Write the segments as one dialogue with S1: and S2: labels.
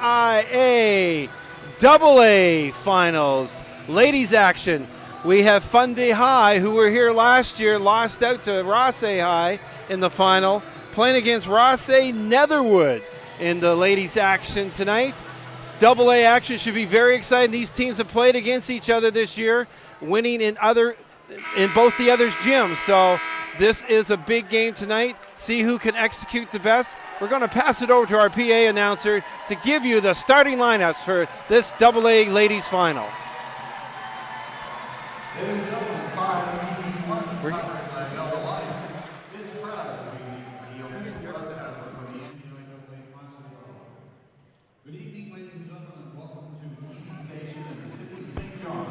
S1: NBIAA AA finals. Ladies action. We have Fundy High, who were here last year, lost out to Rothesay High in the final, playing against Rothesay Netherwood in the ladies action tonight. AA action should be very exciting. These teams have played against each other this year, winning in both the others' gyms. So this is a big game tonight. See who can execute the best. We're going to pass it over to our PA announcer to give you the starting lineups for this AA ladies final.
S2: Good evening, ladies and gentlemen, and welcome to TV Station in the city of St. John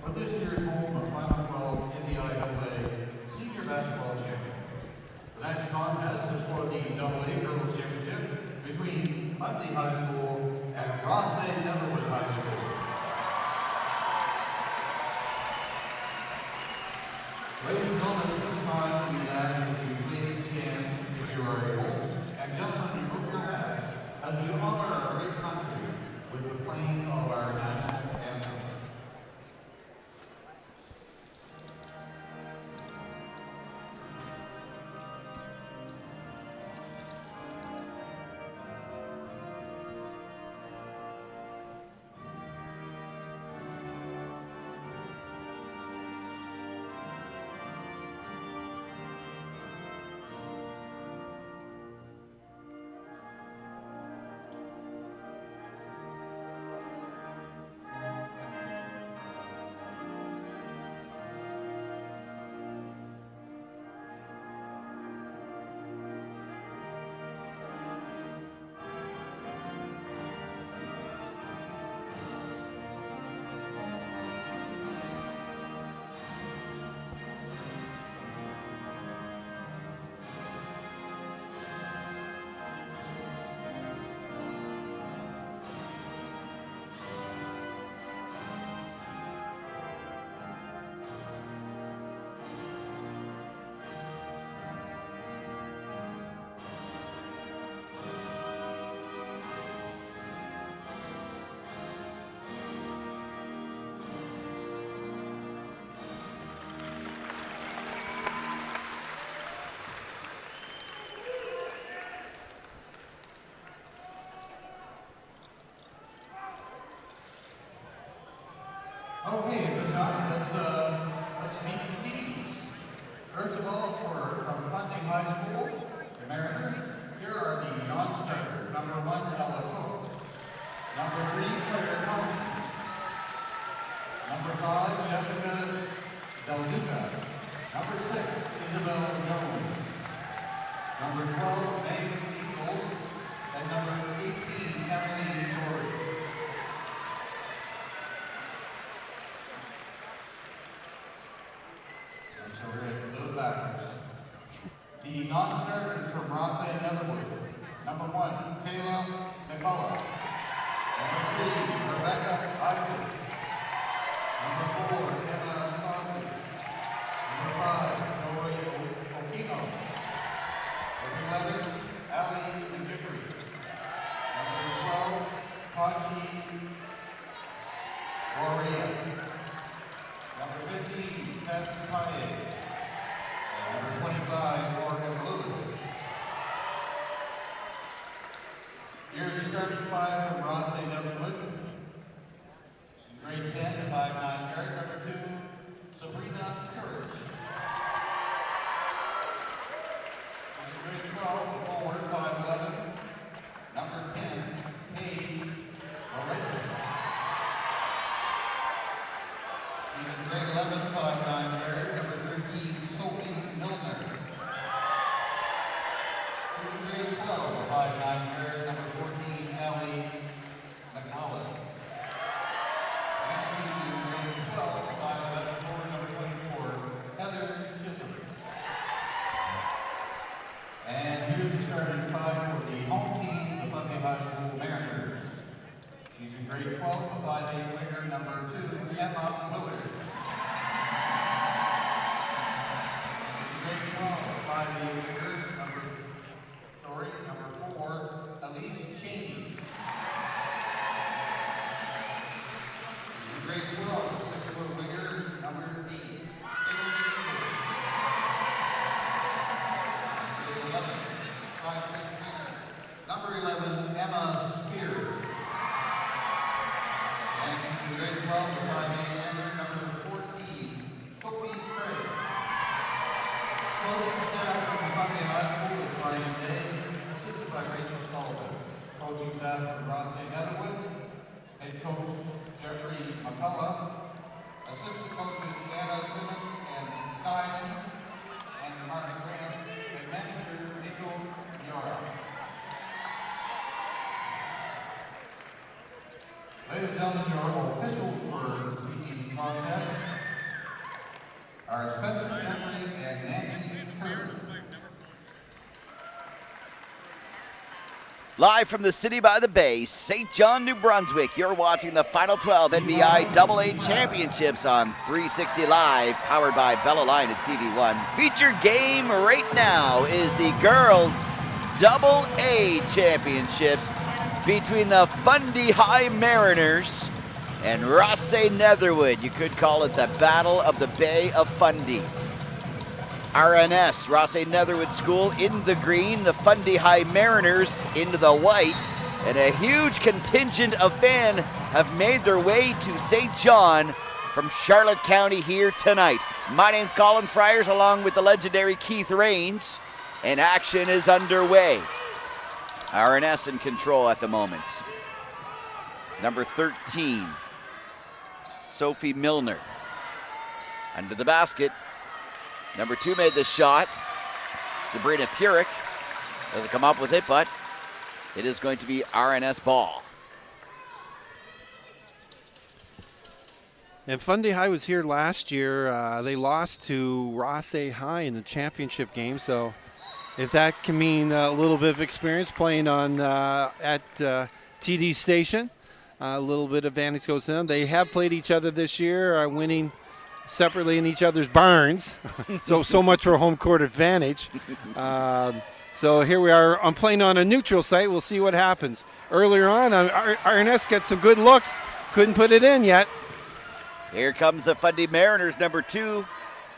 S2: for this year's home of Final 12 NBIAA Senior Basketball Championships. The next contest is for the AA Girls Championship between Fundy High School and Rothesay Netherwood High School. Ladies and gentlemen, at this time, we ask that you please stand if you are able, and gentlemen, remove your hats as we honor our great country with the playing of our national anthem. Okay, at this time, let's meet the teams. First of all, from Fundy High School, the Mariners, here are the non-starters. Number 1, Ella Cook. Number 3, Claire Thompson. Number 5, Jessica Del Duca. Number 6, Isabel Jones. Number 12, Megan Eagles. And number 18, Emily Torrey. So we're going to go backwards. The non-starters from Rothesay Netherwood. Number 1, Kayla McCullough. Number 3, Rebecca Isaac. Number 4, Emma Fossey. Number 5, Joy Okino. Number 11, Ali McGickery. Number 12, Pachi Oria. Number 15, Tess Paye. Number 25, Morgan Lewis. Here are the starting 5 from Rothesay Netherwood. Grade 10, 5'9" Garrett. Number 2, Sabrina Courage. Grade 12, forward, 5'11". Number 10, Paige Rothesay. Grade 11, 5'9" Garrett. Number 13, Sophie Milner. Grade 12, 5'9" Garrett. Number 14, Ellie McCullough. Grade 12, 5'11", forward, number 24, Heather Chisholm. And here's the starting 5 for the home team, the Fundy High School Mariners. She's in grade 12, a 5'8" winger, number 2, Emma Willard. Grade 12, a 5'8" winger, number 4, Elise Cheney. President Rothesay Netherwood, Head Coach Jeffrey McCullough, Assistant Coaches Anna Simmons and Simons, and Martin Graham, and Manager Nico Yora. Ladies and gentlemen, your officials for the CE contest are Spencer Jeffrey and Nancy Curry.
S3: Live from the city by the bay, St. John, New Brunswick, you're watching the Final 12 NBIAA Championships on 360 Live, powered by Bella Line and TV1. Featured game right now is the Girls AA Championships between the Fundy High Mariners and Rothesay Netherwood. You could call it the Battle of the Bay of Fundy. RNS, Rothesay Netherwood School, in the green, the Fundy High Mariners into the white, and a huge contingent of fans have made their way to St. John from Charlotte County here tonight. My name's Colin Friars, along with the legendary Keith Rains, and action is underway. RNS in control at the moment. Number 13, Sophie Milner. Under the basket. Number 2 made the shot. Sabrina Purick doesn't come up with it, but it is going to be RNS ball.
S1: And Fundy High was here last year. They lost to Rothesay High in the championship game. So if that can mean a little bit of experience playing on at TD Station, a little bit of advantage goes to them. They have played each other this year, winning separately in each other's barns. so much for home court advantage. So here we are. I'm playing on a neutral site. We'll see what happens. Earlier on, RNS got some good looks. Couldn't put it in yet.
S3: Here comes the Fundy Mariners, number 2.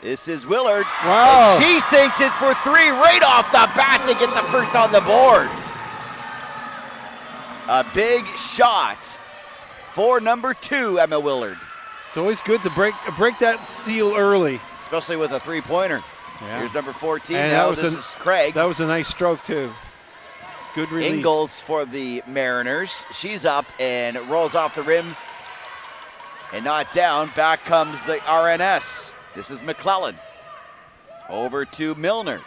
S3: This is Willard.
S1: Wow.
S3: And she sinks it for 3 right off the bat to get the first on the board. A big shot for number 2, Emma Willard.
S1: It's always good to break that seal early.
S3: Especially with a 3-pointer.
S1: Yeah.
S3: Here's number 14.
S1: And
S3: Now this is Craig.
S1: That was a nice stroke, too. Good release.
S3: Ingalls for the Mariners. She's up and rolls off the rim and not down. Back comes the RNS. This is McClellan. Over to Milner.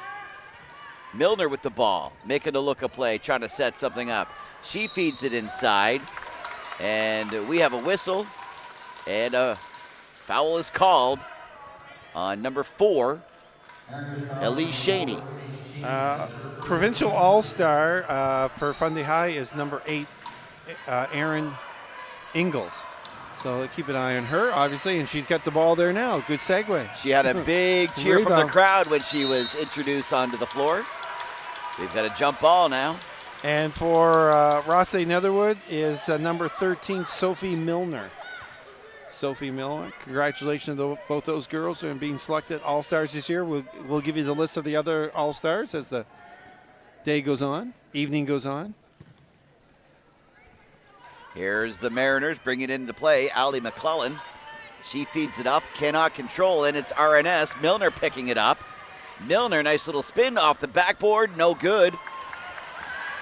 S3: Milner with the ball, making a look of play, trying to set something up. She feeds it inside, and we have a whistle, and a foul is called on number 4, Elise Shaney.
S1: Provincial All-Star for Fundy High is number 8, Erin Ingalls. So keep an eye on her, obviously, and she's got the ball there now. Good segue.
S3: She had a big cheer from the crowd when she was introduced onto the floor. They've got a jump ball now.
S1: And for Rothesay Netherwood is number 13, Sophie Milner. Sophie Milner, congratulations to both those girls on being selected All-Stars this year. We'll give you the list of the other All-Stars as the day goes on, evening goes on.
S3: Here's the Mariners bringing it into play. Allie McClellan. She feeds it up, cannot control, and it's RNS. Milner picking it up. Milner, nice little spin off the backboard, no good.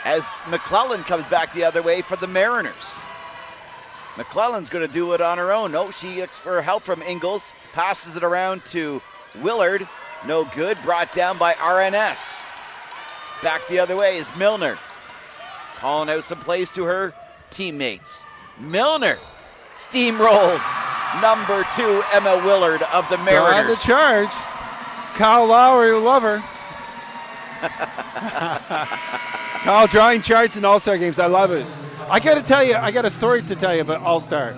S3: As McClellan comes back the other way for the Mariners. McClellan's going to do it on her own. No, she looks for help from Ingalls. Passes it around to Willard. No good, brought down by RNS. Back the other way is Milner. Calling out some plays to her teammates. Milner steamrolls number 2, Emma Willard of the Mariners.
S1: Got the charge. Kyle Lowry will love her. Kyle drawing charts in All-Star games. I love it. I got to tell you, I got a story to tell you about All-Star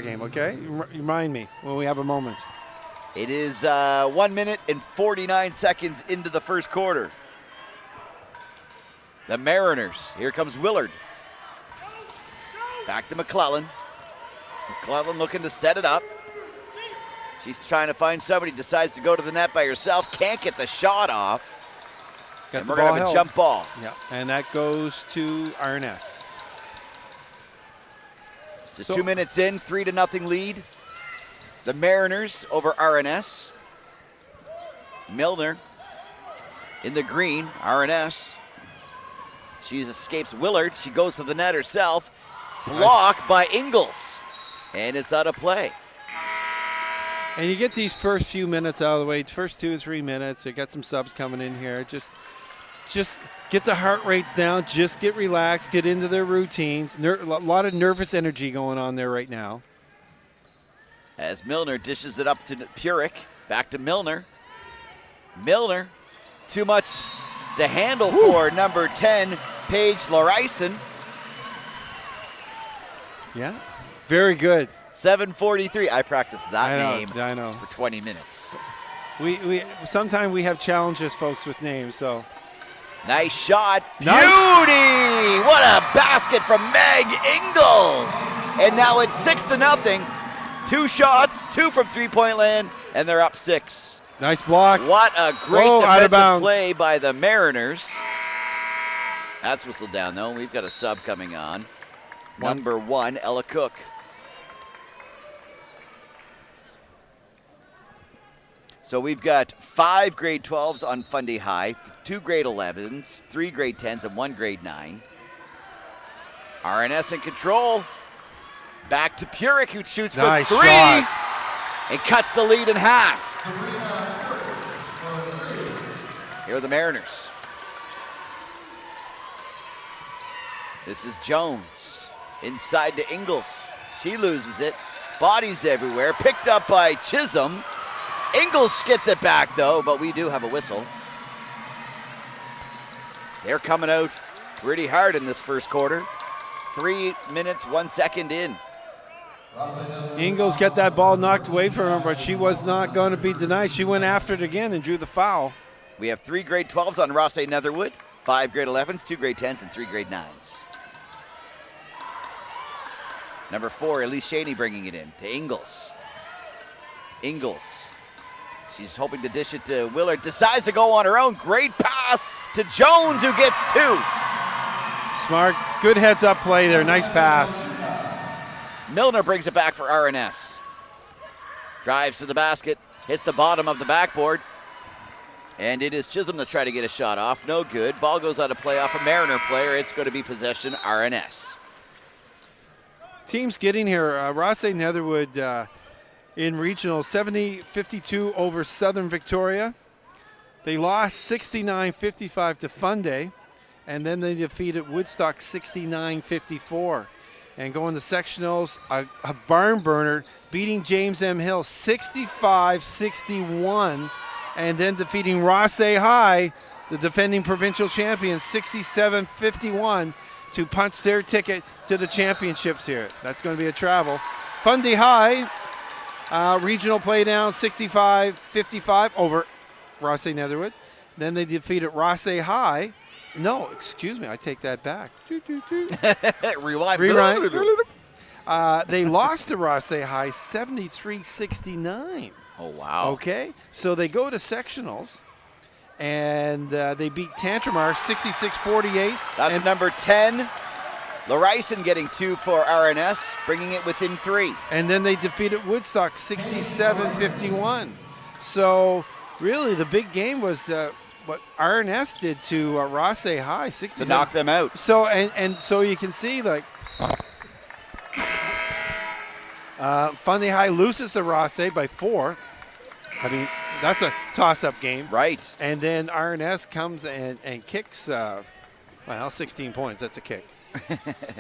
S1: game, okay? Remind me when we have a moment.
S3: It is 1 minute and 49 seconds into the first quarter. The Mariners. Here comes Willard. Back to McClellan. McClellan looking to set it up. She's trying to find somebody, decides to go to the net by herself, can't get the shot off. And we're going to have a jump ball.
S1: Yeah, and that goes to RNS.
S3: Just 2 minutes in, 3-0 lead. The Mariners over RNS. Milner in the green, RNS. She escapes Willard. She goes to the net herself. Blocked by Ingles. And it's out of play.
S1: And you get these first few minutes out of the way, first 2 or 3 minutes. You got some subs coming in here. Just get the heart rates down. Just get relaxed. Get into their routines. A lot of nervous energy going on there right now.
S3: As Milner dishes it up to Purick. Back to Milner. Milner, too much to handle for number 10, Paige Larison.
S1: Yeah, very good.
S3: 7:43. I practiced that name
S1: I know.
S3: for 20 minutes.
S1: We sometimes we have challenges, folks, with names. So
S3: nice shot.
S1: Nice.
S3: Beauty! What a basket from Meg Ingles. And now it's 6-0. 2 shots, 2 from three-point land, and they're up 6.
S1: Nice block.
S3: What a great
S1: out of
S3: defensive
S1: bounds.
S3: play by the Mariners. That's whistled down, though. We've got a sub coming on. Number 1, Ella Cook. So we've got 5 grade 12s on Fundy High, 2 grade 11s, 3 grade 10s, and 1 grade 9. RNS in control. Back to Purick, who shoots for 3.
S1: Nice shot.
S3: And cuts the lead in half. Here are the Mariners. This is Jones. Inside to Ingles. She loses it. Bodies everywhere. Picked up by Chisholm. Ingles gets it back, though, but we do have a whistle. They're coming out pretty hard in this first quarter. 3 minutes, 1 second in.
S1: Ingles got that ball knocked away from her, but she was not going to be denied. She went after it again and drew the foul.
S3: We have 3 grade 12s on Rothesay Netherwood, 5 grade 11s, 2 grade 10s, and 3 grade 9s. Number 4, Elise Shaney bringing it in to Ingles. Ingles. She's hoping to dish it to Willard. Decides to go on her own. Great pass to Jones, who gets 2.
S1: Smart. Good heads-up play there. Nice pass.
S3: Milner brings it back for RNS. Drives to the basket. Hits the bottom of the backboard. And it is Chisholm to try to get a shot off. No good. Ball goes out of play off a Mariner player. It's going to be possession RNS.
S1: Teams getting here. Rothesay Netherwood in regional 70-52 over Southern Victoria. They lost 69-55 to Fundy. And then they defeated Woodstock 69-54. And going to sectionals, a barn burner, beating James M. Hill 65-61. And then defeating Rothesay High, the defending provincial champions, 67-51 to punch their ticket to the championships here. That's going to be a travel. Fundy High, regional play down 65-55 over Rothesay Netherwood. Then they defeated Rothesay High. No, excuse me, I take that back.
S3: Rewind.
S1: They lost to Rothesay High 73-69.
S3: Oh, wow.
S1: Okay, so they go to sectionals, and they beat Tantramar 66-48.
S3: That's number 10. Larison getting 2 for RNS, bringing it within 3.
S1: And then they defeated Woodstock 67-51. So really the big game was what RNS did to Rothesay High, 60
S3: to knock them out.
S1: So and so you can see like Fundy High loses to Rothesay by 4. I mean, that's a toss-up game.
S3: Right.
S1: And then RNS comes and kicks, 16 points. That's a kick.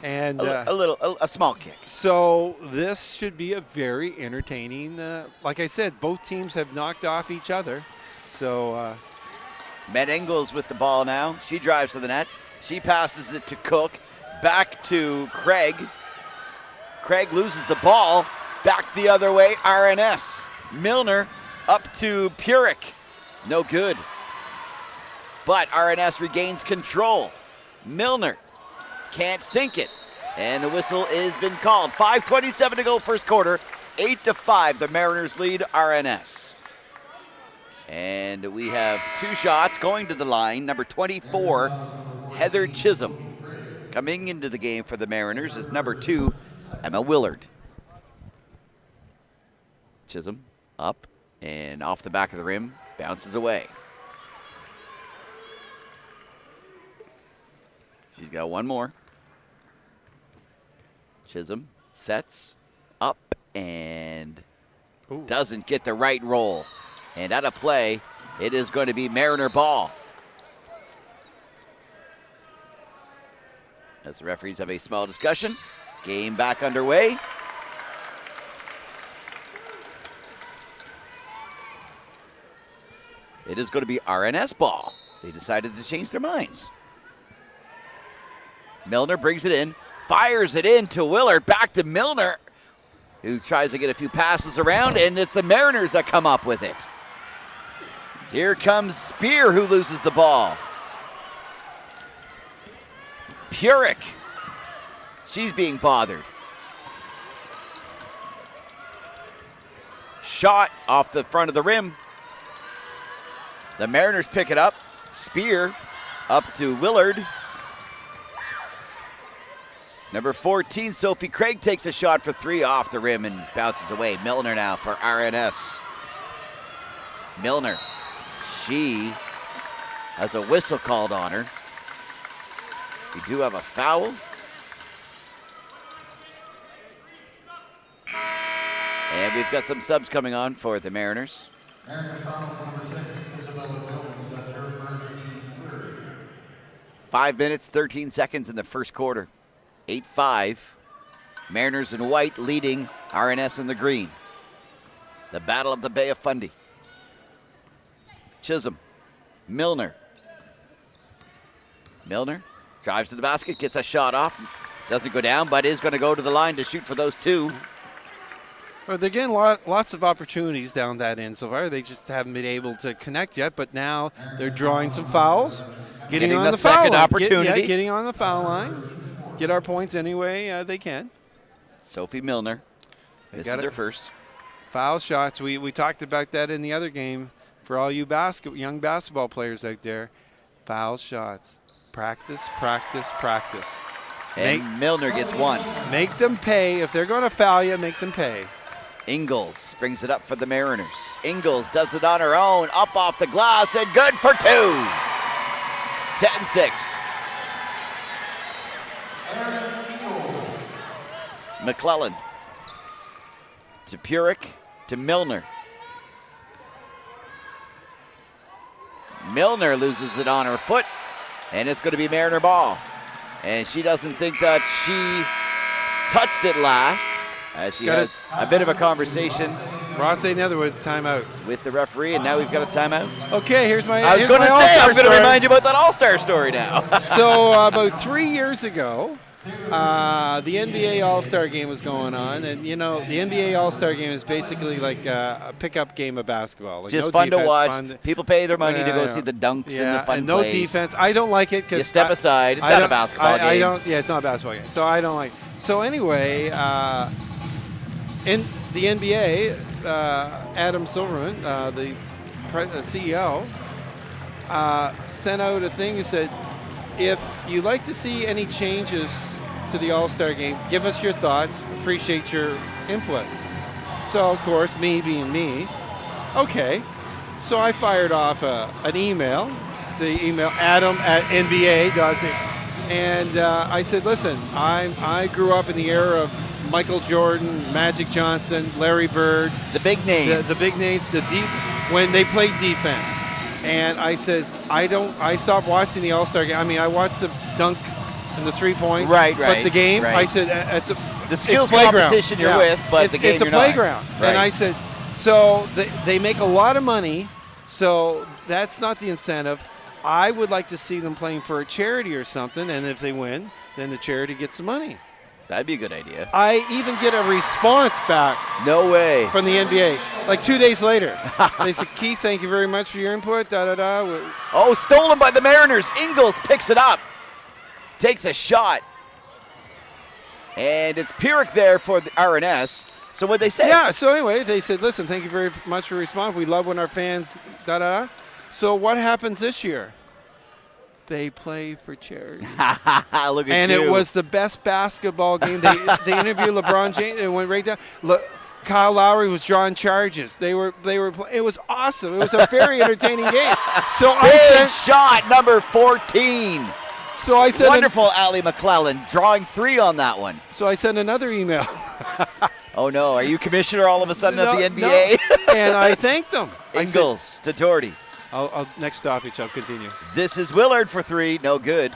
S1: And
S3: a small kick.
S1: So this should be a very entertaining. Like I said, both teams have knocked off each other. So
S3: Met Ingles with the ball now. She drives to the net. She passes it to Cook. Back to Craig. Craig loses the ball. Back the other way, RNS. Milner up to Purick. No good. But RNS regains control. Milner can't sink it. And the whistle has been called. 5:27 to go first quarter. 8-5, the Mariners lead RNS. And we have 2 shots going to the line. Number 24, Heather Chisholm. Coming into the game for the Mariners is number 2, Emma Willard. Chisholm up and off the back of the rim, bounces away. She's got one more. Chisholm sets up and doesn't get the right roll. And out of play, it is going to be Mariner ball. As the referees have a small discussion, game back underway. It is going to be RNS ball. They decided to change their minds. Milner brings it in, fires it in to Willard, back to Milner, who tries to get a few passes around, and it's the Mariners that come up with it. Here comes Spear, who loses the ball. Purick, she's being bothered. Shot off the front of the rim. The Mariners pick it up. Spear up to Willard. Number 14, Sophie Craig, takes a shot for 3 off the rim and bounces away. Milner now for RNS. Milner, she has a whistle called on her. We do have a foul. And we've got some subs coming on for the Mariners.
S2: Mariners fouls number 6, Isabella Jones. That's her first, team's third.
S3: 5 minutes, 13 seconds in the first quarter. 8-5. Mariners in white leading RNS in the green. The Battle of the Bay of Fundy. Chisholm. Milner. Milner drives to the basket, gets a shot off. Doesn't go down, but is going to go to the line to shoot for those 2.
S1: Well, they're getting lots of opportunities down that end so far. They just haven't been able to connect yet, but now they're drawing some fouls. Getting on the foul
S3: second
S1: line.
S3: opportunity.
S1: Getting on the foul line. Get our points any way they can.
S3: Sophie Milner. This is her first.
S1: Foul shots. We talked about that in the other game for all you young basketball players out there. Foul shots. Practice, practice, practice.
S3: And Milner gets 1.
S1: Make them pay. If they're going to foul you, make them pay.
S3: Ingalls brings it up for the Mariners. Ingalls does it on her own, up off the glass, and good for 2. 10-6. McClellan to Purick to Milner. Milner loses it on her foot, and it's going to be Mariner ball. And she doesn't think that she touched it last, as she has a bit of a conversation.
S1: Rothesay Netherwood, timeout.
S3: With the referee, and now we've got a timeout.
S1: Okay, here's my
S3: I was going to say, I'm going to remind you about that All-Star story now.
S1: So about 3 years ago, the NBA All-Star game was going on, and you know the NBA All-Star game is basically like a pickup game of basketball. Like
S3: just
S1: no
S3: fun
S1: defense,
S3: to watch.
S1: fun.
S3: People pay their money to go see the dunks and the fun
S1: and no
S3: plays.
S1: defense. I don't like it because
S3: you step aside. It's not a basketball game.
S1: I don't. Yeah, it's not a basketball game. So I don't like. So anyway, in the NBA, Adam Silverman, the CEO, sent out a thing. He said, if you'd like to see any changes to the All-Star game, give us your thoughts. Appreciate your input. So, of course, me being me, okay. So I fired off an email to email adam@nba.ca. And I said, listen, I grew up in the era of Michael Jordan, Magic Johnson, Larry Bird.
S3: The big names.
S1: The big names, when they played defense. And I said, I stopped watching the All-Star game. I mean, I watched the dunk and the 3-point.
S3: Right.
S1: But the game,
S3: right.
S1: I said,
S3: the skills
S1: competition
S3: you're with, but the game
S1: it's a
S3: you're
S1: playground.
S3: Not. Right.
S1: And I said, so they make a lot of money, so that's not the incentive. I would like to see them playing for a charity or something, and if they win, then the charity gets the money.
S3: That'd be a good idea.
S1: I even get a response back.
S3: No way.
S1: From the NBA. Like 2 days later. They said, Keith, thank you very much for your input.
S3: Oh, stolen by the Mariners. Ingalls picks it up. Takes a shot. And it's Purick there for the RNS. So what'd they say?
S1: Yeah, so anyway, they said, listen, thank you very much for your response. We love when our fans, So what happens this year? They play for charity.
S3: Look at
S1: and
S3: you.
S1: It was the best basketball game. They interviewed LeBron James. It went right down. Kyle Lowry was drawing charges. They were. It was awesome. It was a very entertaining game. So
S3: Big shot, number 14.
S1: So I said,
S3: Wonderful, Ali McClellan, drawing 3 on that one.
S1: So I sent another email.
S3: Oh no, are you commissioner all of a sudden
S1: No,
S3: of the NBA?
S1: no. And I thanked them.
S3: Ingles to Doherty.
S1: I'll next stoppage, I'll continue.
S3: This is Willard for 3, no good.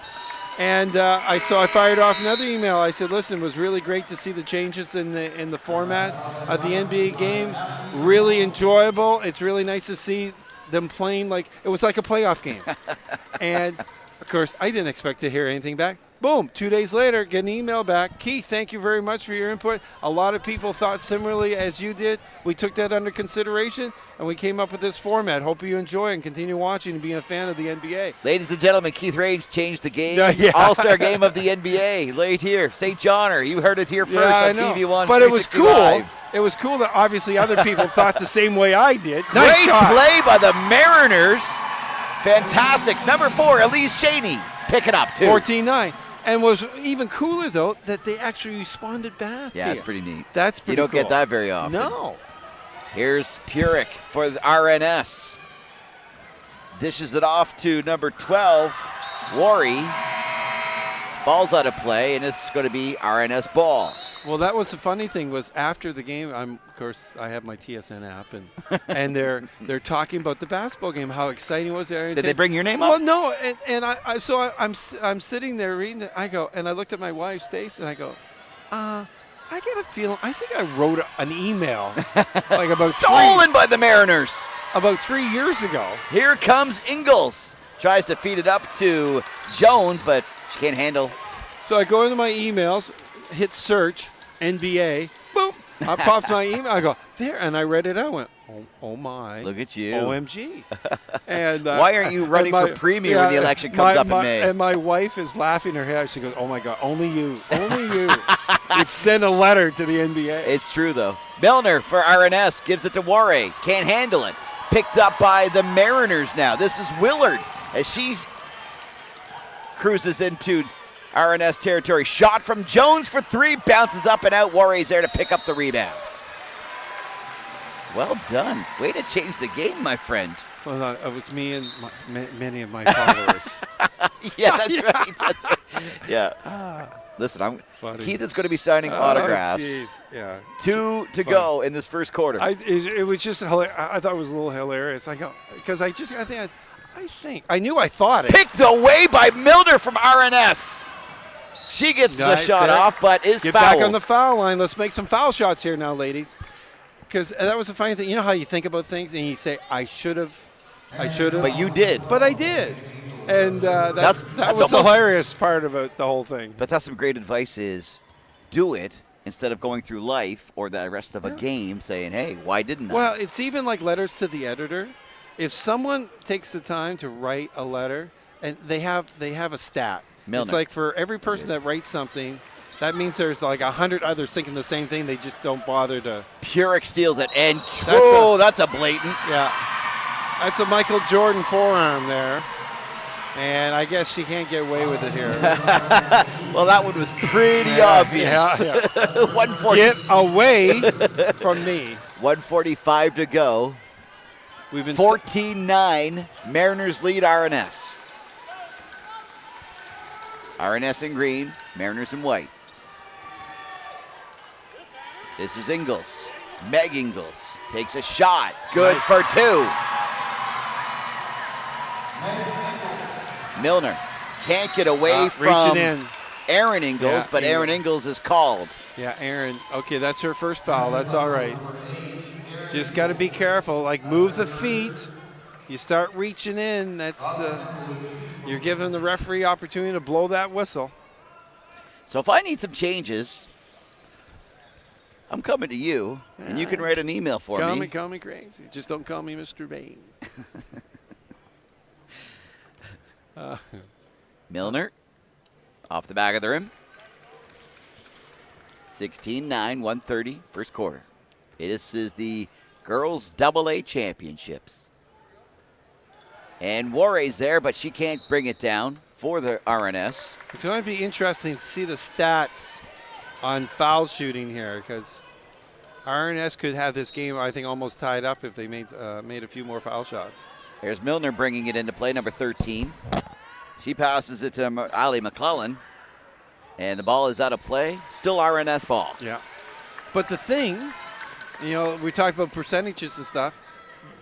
S1: And I fired off another email. I said, listen, it was really great to see the changes in the format of the NBA game. Really enjoyable. It's really nice to see them playing like it was like a playoff game. And of course, I didn't expect to hear anything back. Boom, 2 days later, get an email back. Keith, thank you very much for your input. A lot of people thought similarly as you did. We took that under consideration, and we came up with this format. Hope you enjoy and continue watching and being a fan of the NBA.
S3: Ladies and gentlemen, Keith Raines changed the game.
S1: Yeah.
S3: All-star game of the NBA. Late here. St. Johnner, you heard it here first on TV1.
S1: But it was cool.
S3: 365.
S1: It was cool that obviously other people thought the same way I did.
S3: Great
S1: Nice shot.
S3: play by the Mariners. Fantastic. Number 4, Elise Cheney. Pick it up, too.
S1: 14-9. And was even cooler, though, that they actually responded back.
S3: Yeah,
S1: to
S3: it's
S1: you.
S3: pretty neat.
S1: That's pretty
S3: You don't
S1: cool.
S3: get that very often.
S1: No.
S3: Here's Purick for the RNS. Dishes it off to number 12, Worry. Ball's out of play, and this is going to be RNS ball.
S1: Well, that was the funny thing was after the game, of course, I have my TSN app, and they're talking about the basketball game, how exciting it was there.
S3: Did they bring your name up?
S1: Well, no, and I'm sitting there reading it. I go, and I looked at my wife, Stace, and I go, I get a feeling. I think I wrote an email like about
S3: Stolen by the Mariners.
S1: about 3 years ago.
S3: Here comes Ingles. Tries to feed it up to Jones, but she can't handle.
S1: So I go into my emails, hit search, NBA, boom, up pops my email. I go, there, and I read it out. I went, oh my.
S3: Look at you.
S1: OMG. And
S3: Why aren't you running for premier when the election comes up in May?
S1: And my wife is laughing her head. She goes, oh my God, only you would send a letter to the NBA.
S3: It's true, though. Milner for RNS gives it to Warre. Can't handle it. Picked up by the Mariners now. This is Willard as she cruises into RNS territory. Shot from Jones for 3. Bounces up and out. Warre's there to pick up the rebound. Well done. Way to change the game, my friend.
S1: Well, it was me and many of my followers.
S3: Yeah, that's right. That's right. Yeah. Listen, Keith is going to be signing autographs.
S1: Jeez. Yeah.
S3: 2 to go in this first quarter.
S1: It was just hilarious. I thought it was a little hilarious. I go because I knew I thought it.
S3: Picked away by Milner from RNS. She gets the shot off, but is
S1: Get
S3: fouled.
S1: back on the foul line. Let's make some foul shots here now, ladies. Because that was the funny thing. You know how you think about things and you say, I should have.
S3: But you did.
S1: But I did. And that
S3: that's
S1: was the hilarious part about the whole thing.
S3: But that's some great advice is do it instead of going through life or the rest of a game saying, hey, why didn't I?
S1: Well, it's even like letters to the editor. If someone takes the time to write a letter, and they have a stat.
S3: Milner.
S1: It's like for every person that writes something, that means there's like 100 others thinking the same thing. They just don't bother to.
S3: Purick steals it, and that's a blatant.
S1: Yeah, that's a Michael Jordan forearm there. And I guess she can't get away with it here.
S3: Well, that one was pretty obvious.
S1: Yeah.
S3: 140.
S1: Get away from me.
S3: 1:45 to go.
S1: We've been
S3: 14-9. Mariners lead RNS. RNS in green, Mariners in white. This is Ingles. Meg Ingles takes a shot. Good for 2. Milner can't get away from
S1: reaching in.
S3: Aaron Ingles, but Aaron Ingles is called.
S1: Yeah, Aaron. Okay, that's her first foul. That's all right. Just got to be careful. Like, move the feet. You start reaching in. That's you're giving the referee opportunity to blow that whistle.
S3: So if I need some changes, I'm coming to you, and you can write an email for me.
S1: Call me crazy. Just don't call me Mr. Bain.
S3: Milner, off the back of the rim. 16-9, 1:30, first quarter. This is the girls' AA championships. And Warre's there, but she can't bring it down for the RNS.
S1: It's going to be interesting to see the stats on foul shooting here because RNS could have this game, I think, almost tied up if they made a few more foul shots.
S3: There's Milner bringing it into play, number 13. She passes it to Ali McClellan, and the ball is out of play. Still RNS ball.
S1: Yeah. But the thing, we talk about percentages and stuff.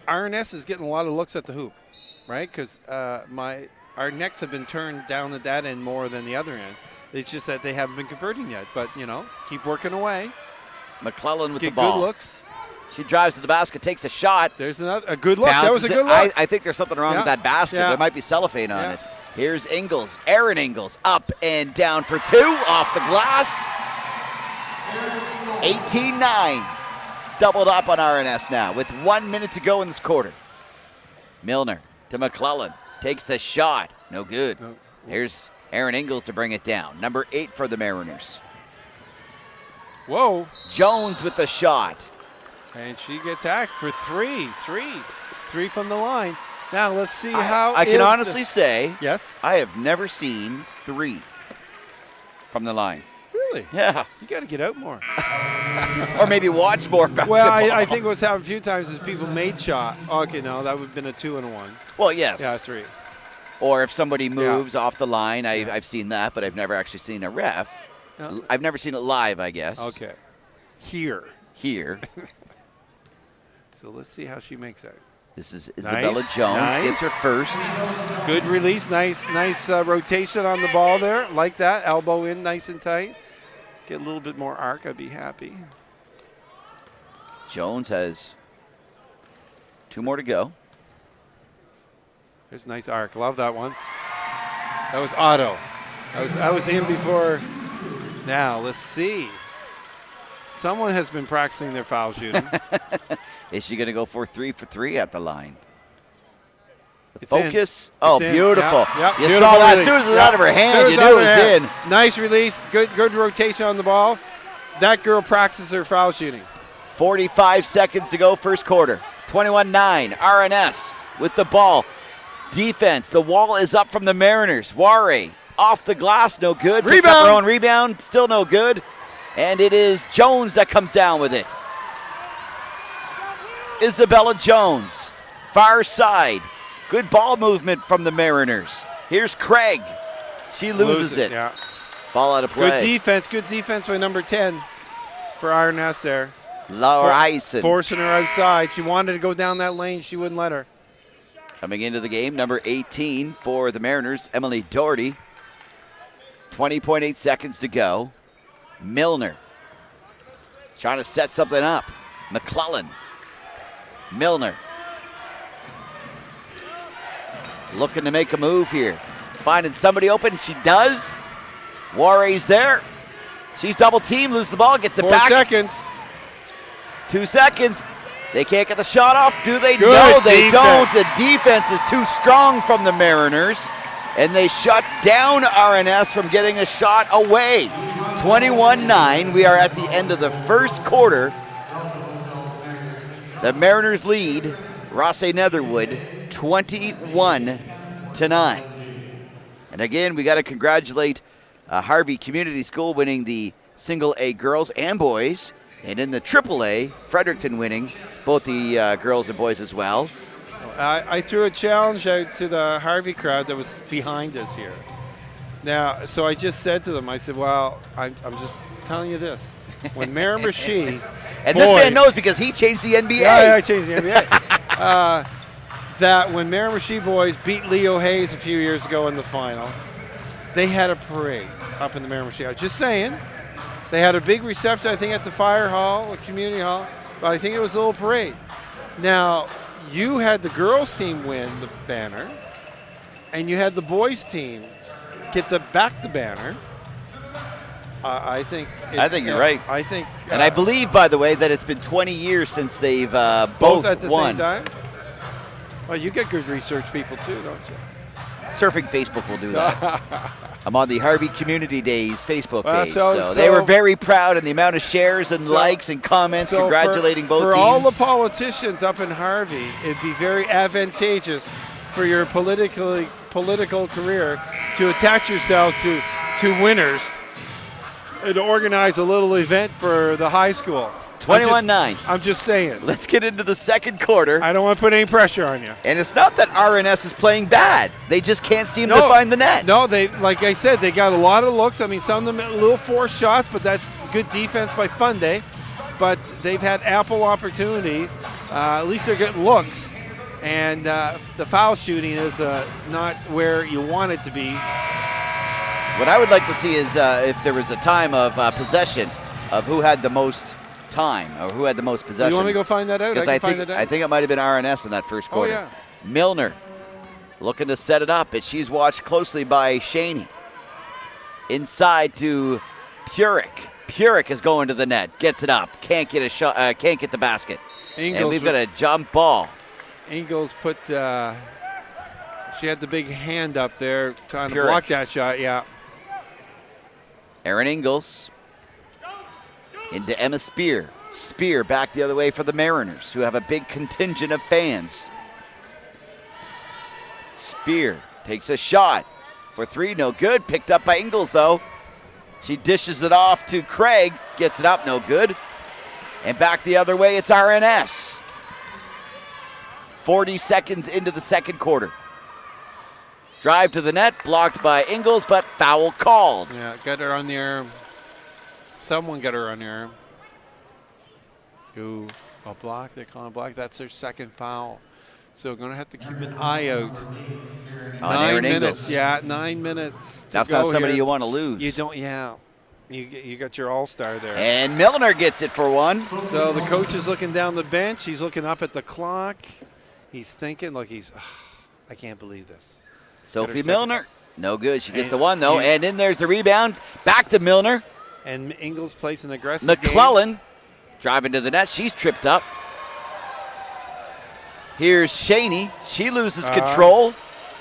S1: RNS is getting a lot of looks at the hoop, right? Because our necks have been turned down at that end more than the other end. It's just that they haven't been converting yet. But, keep working away.
S3: McClellan with the
S1: Get
S3: ball.
S1: good looks.
S3: She drives to the basket, takes a shot.
S1: There's a good look.
S3: Bounces
S1: That was a good
S3: it.
S1: look.
S3: I think there's something wrong with that basket.
S1: Yeah.
S3: There might be cellophane on it. Here's Ingles. Aaron Ingles up and down for 2 off the glass. 18-9. Doubled up on RNS now with 1 minute to go in this quarter. Milner to McClellan. Takes the shot. No good.
S1: No.
S3: Here's Aaron Ingles to bring it down. Number 8 for the Mariners.
S1: Whoa.
S3: Jones with the shot.
S1: And she gets hacked for 3. 3 from the line. Now let's see how.
S3: I can honestly say,
S1: yes,
S3: I have never seen 3 from the line.
S1: Really?
S3: Yeah.
S1: You got to get out more.
S3: Or maybe watch more basketball.
S1: Well, I think what's happened a few times is people made shot. Okay, no, that would have been a 2 and a 1.
S3: Well, yes.
S1: Yeah, 3.
S3: Or if somebody moves off the line, I've seen that, but I've never actually seen a ref.
S1: No.
S3: I've never seen it live, I guess.
S1: Okay. Here. So let's see how she makes that.
S3: This is Isabella Jones. Gets her first.
S1: Good release. Nice rotation on the ball there. Like that. Elbow in nice and tight. Get a little bit more arc. I'd be happy.
S3: Jones has 2 more to go.
S1: There's nice arc. Love that one. That was Otto. I was in before. Now, let's see. Someone has been practicing their foul shooting.
S3: Is she going to go for 3 for 3 at the line?
S1: It's
S3: focus.
S1: In.
S3: Oh,
S1: It's in.
S3: beautiful.
S1: Yep.
S3: You
S1: Beautiful
S3: saw that.
S1: release.
S3: As soon as it was out of her hand, you knew it was in.
S1: Nice release. Good rotation on the ball. That girl practices her foul shooting.
S3: 45 seconds to go, first quarter. 21-9. RNS with the ball. Defense. The wall is up from the Mariners. Ware off the glass, no good. Picks up her own rebound, still no good. And it is Jones that comes down with it. Isabella Jones, far side. Good ball movement from the Mariners. Here's Craig. She loses it.
S1: Yeah.
S3: Ball out of play.
S1: Good defense by number 10 for RNS there.
S3: Laura Eisen.
S1: Forcing her outside. She wanted to go down that lane. She wouldn't let her.
S3: Coming into the game, number 18 for the Mariners, Emily Doherty. 20.8 seconds to go. Milner trying to set something up. McClellan. Milner looking to make a move here. Finding somebody open. She does. Ware's there. She's double teamed. Loses the ball. Gets it
S1: 4
S3: back.
S1: seconds.
S3: 2 seconds. They can't get the shot off. Do they?
S1: Good
S3: No, they
S1: defense.
S3: don't. The defense is too strong from the Mariners. And they shut down RNS from getting a shot away. 21-9. We are at the end of the first quarter. The Mariners lead Rothesay Netherwood 21-9. And again, we got to congratulate Harvey Community School winning the single A girls and boys. And in the triple A, Fredericton winning both the girls and boys as well.
S1: I threw a challenge out to the Harvey crowd that was behind us here. Now, so I just said to them, I said, well, I'm just telling you this. When Miramichi
S3: and this man knows because he changed the NBA.
S1: Yeah, I changed the NBA. That when Miramichi boys beat Leo Hayes a few years ago in the final, they had a parade up in the Miramichi. I was just saying. They had a big reception, I think, at the fire hall, or community hall. But I think it was a little parade. Now, you had the girls' team win the banner, and you had the boys' team get back the banner. I think
S3: you're right.
S1: I think,
S3: and I believe, by the way, that it's been 20 years since they've
S1: both at the
S3: won.
S1: same time. Well, you get good research people too, don't you?
S3: Surfing Facebook will do that. I'm on the Harvey Community Days Facebook page.
S1: So
S3: they were very proud in the amount of shares and likes and comments congratulating both teams.
S1: For all the politicians up in Harvey, it'd be very advantageous for your political career to attach yourselves to winners and to organize a little event for the high school.
S3: 21-9.
S1: I'm just saying.
S3: Let's get into the second quarter.
S1: I don't want to put any pressure on you.
S3: And it's not that RNS is playing bad. They just can't seem to find the net.
S1: No, they, like I said, they got a lot of looks. I mean, some of them a little forced shots, but that's good defense by Fundy. But they've had ample opportunity. At least they're getting looks. And the foul shooting is not where you want it to be.
S3: What I would like to see is if there was a time of possession of who had the most time or who had the most possession.
S1: You want me to go find that out? I
S3: think it might have been RNS in that first quarter.
S1: Oh, yeah.
S3: Milner looking to set it up, but she's watched closely by Shaney. Inside to Purick. Purick is going to the net, gets it up, can't get a shot, can't get the basket.
S1: Ingles,
S3: and we've got a jump ball.
S1: Ingles put, she had the big hand up there trying to
S3: Purick.
S1: block that shot, yeah.
S3: Aaron Ingles into Emma Spear. Spear back the other way for the Mariners, who have a big contingent of fans. Spear takes a shot for three, no good. Picked up by Ingles, though. She dishes it off to Craig, gets it up, no good. And back the other way, it's RNS. 40 seconds into the second quarter. Drive to the net, blocked by Ingles, but foul called.
S1: Yeah, got her on the arm. Someone got her on the arm. Ooh, a block, they call it a block. That's their second foul. So going to have to keep an eye out.
S3: On
S1: 9
S3: Aaron
S1: minutes,
S3: Ingles.
S1: yeah, 9 minutes to
S3: That's
S1: go
S3: not somebody
S1: here.
S3: you want to lose.
S1: You don't, yeah. You got your all-star there.
S3: And Milner gets it for one.
S1: So the coach is looking down the bench. He's looking up at the clock. He's thinking, look, I can't believe this.
S3: Sophie Milner, no good. She gets the one, though. And then there's the rebound. Back to Milner.
S1: And Ingles plays an aggressive
S3: McClellan driving to the net. She's tripped up. Here's Shaney. She loses control.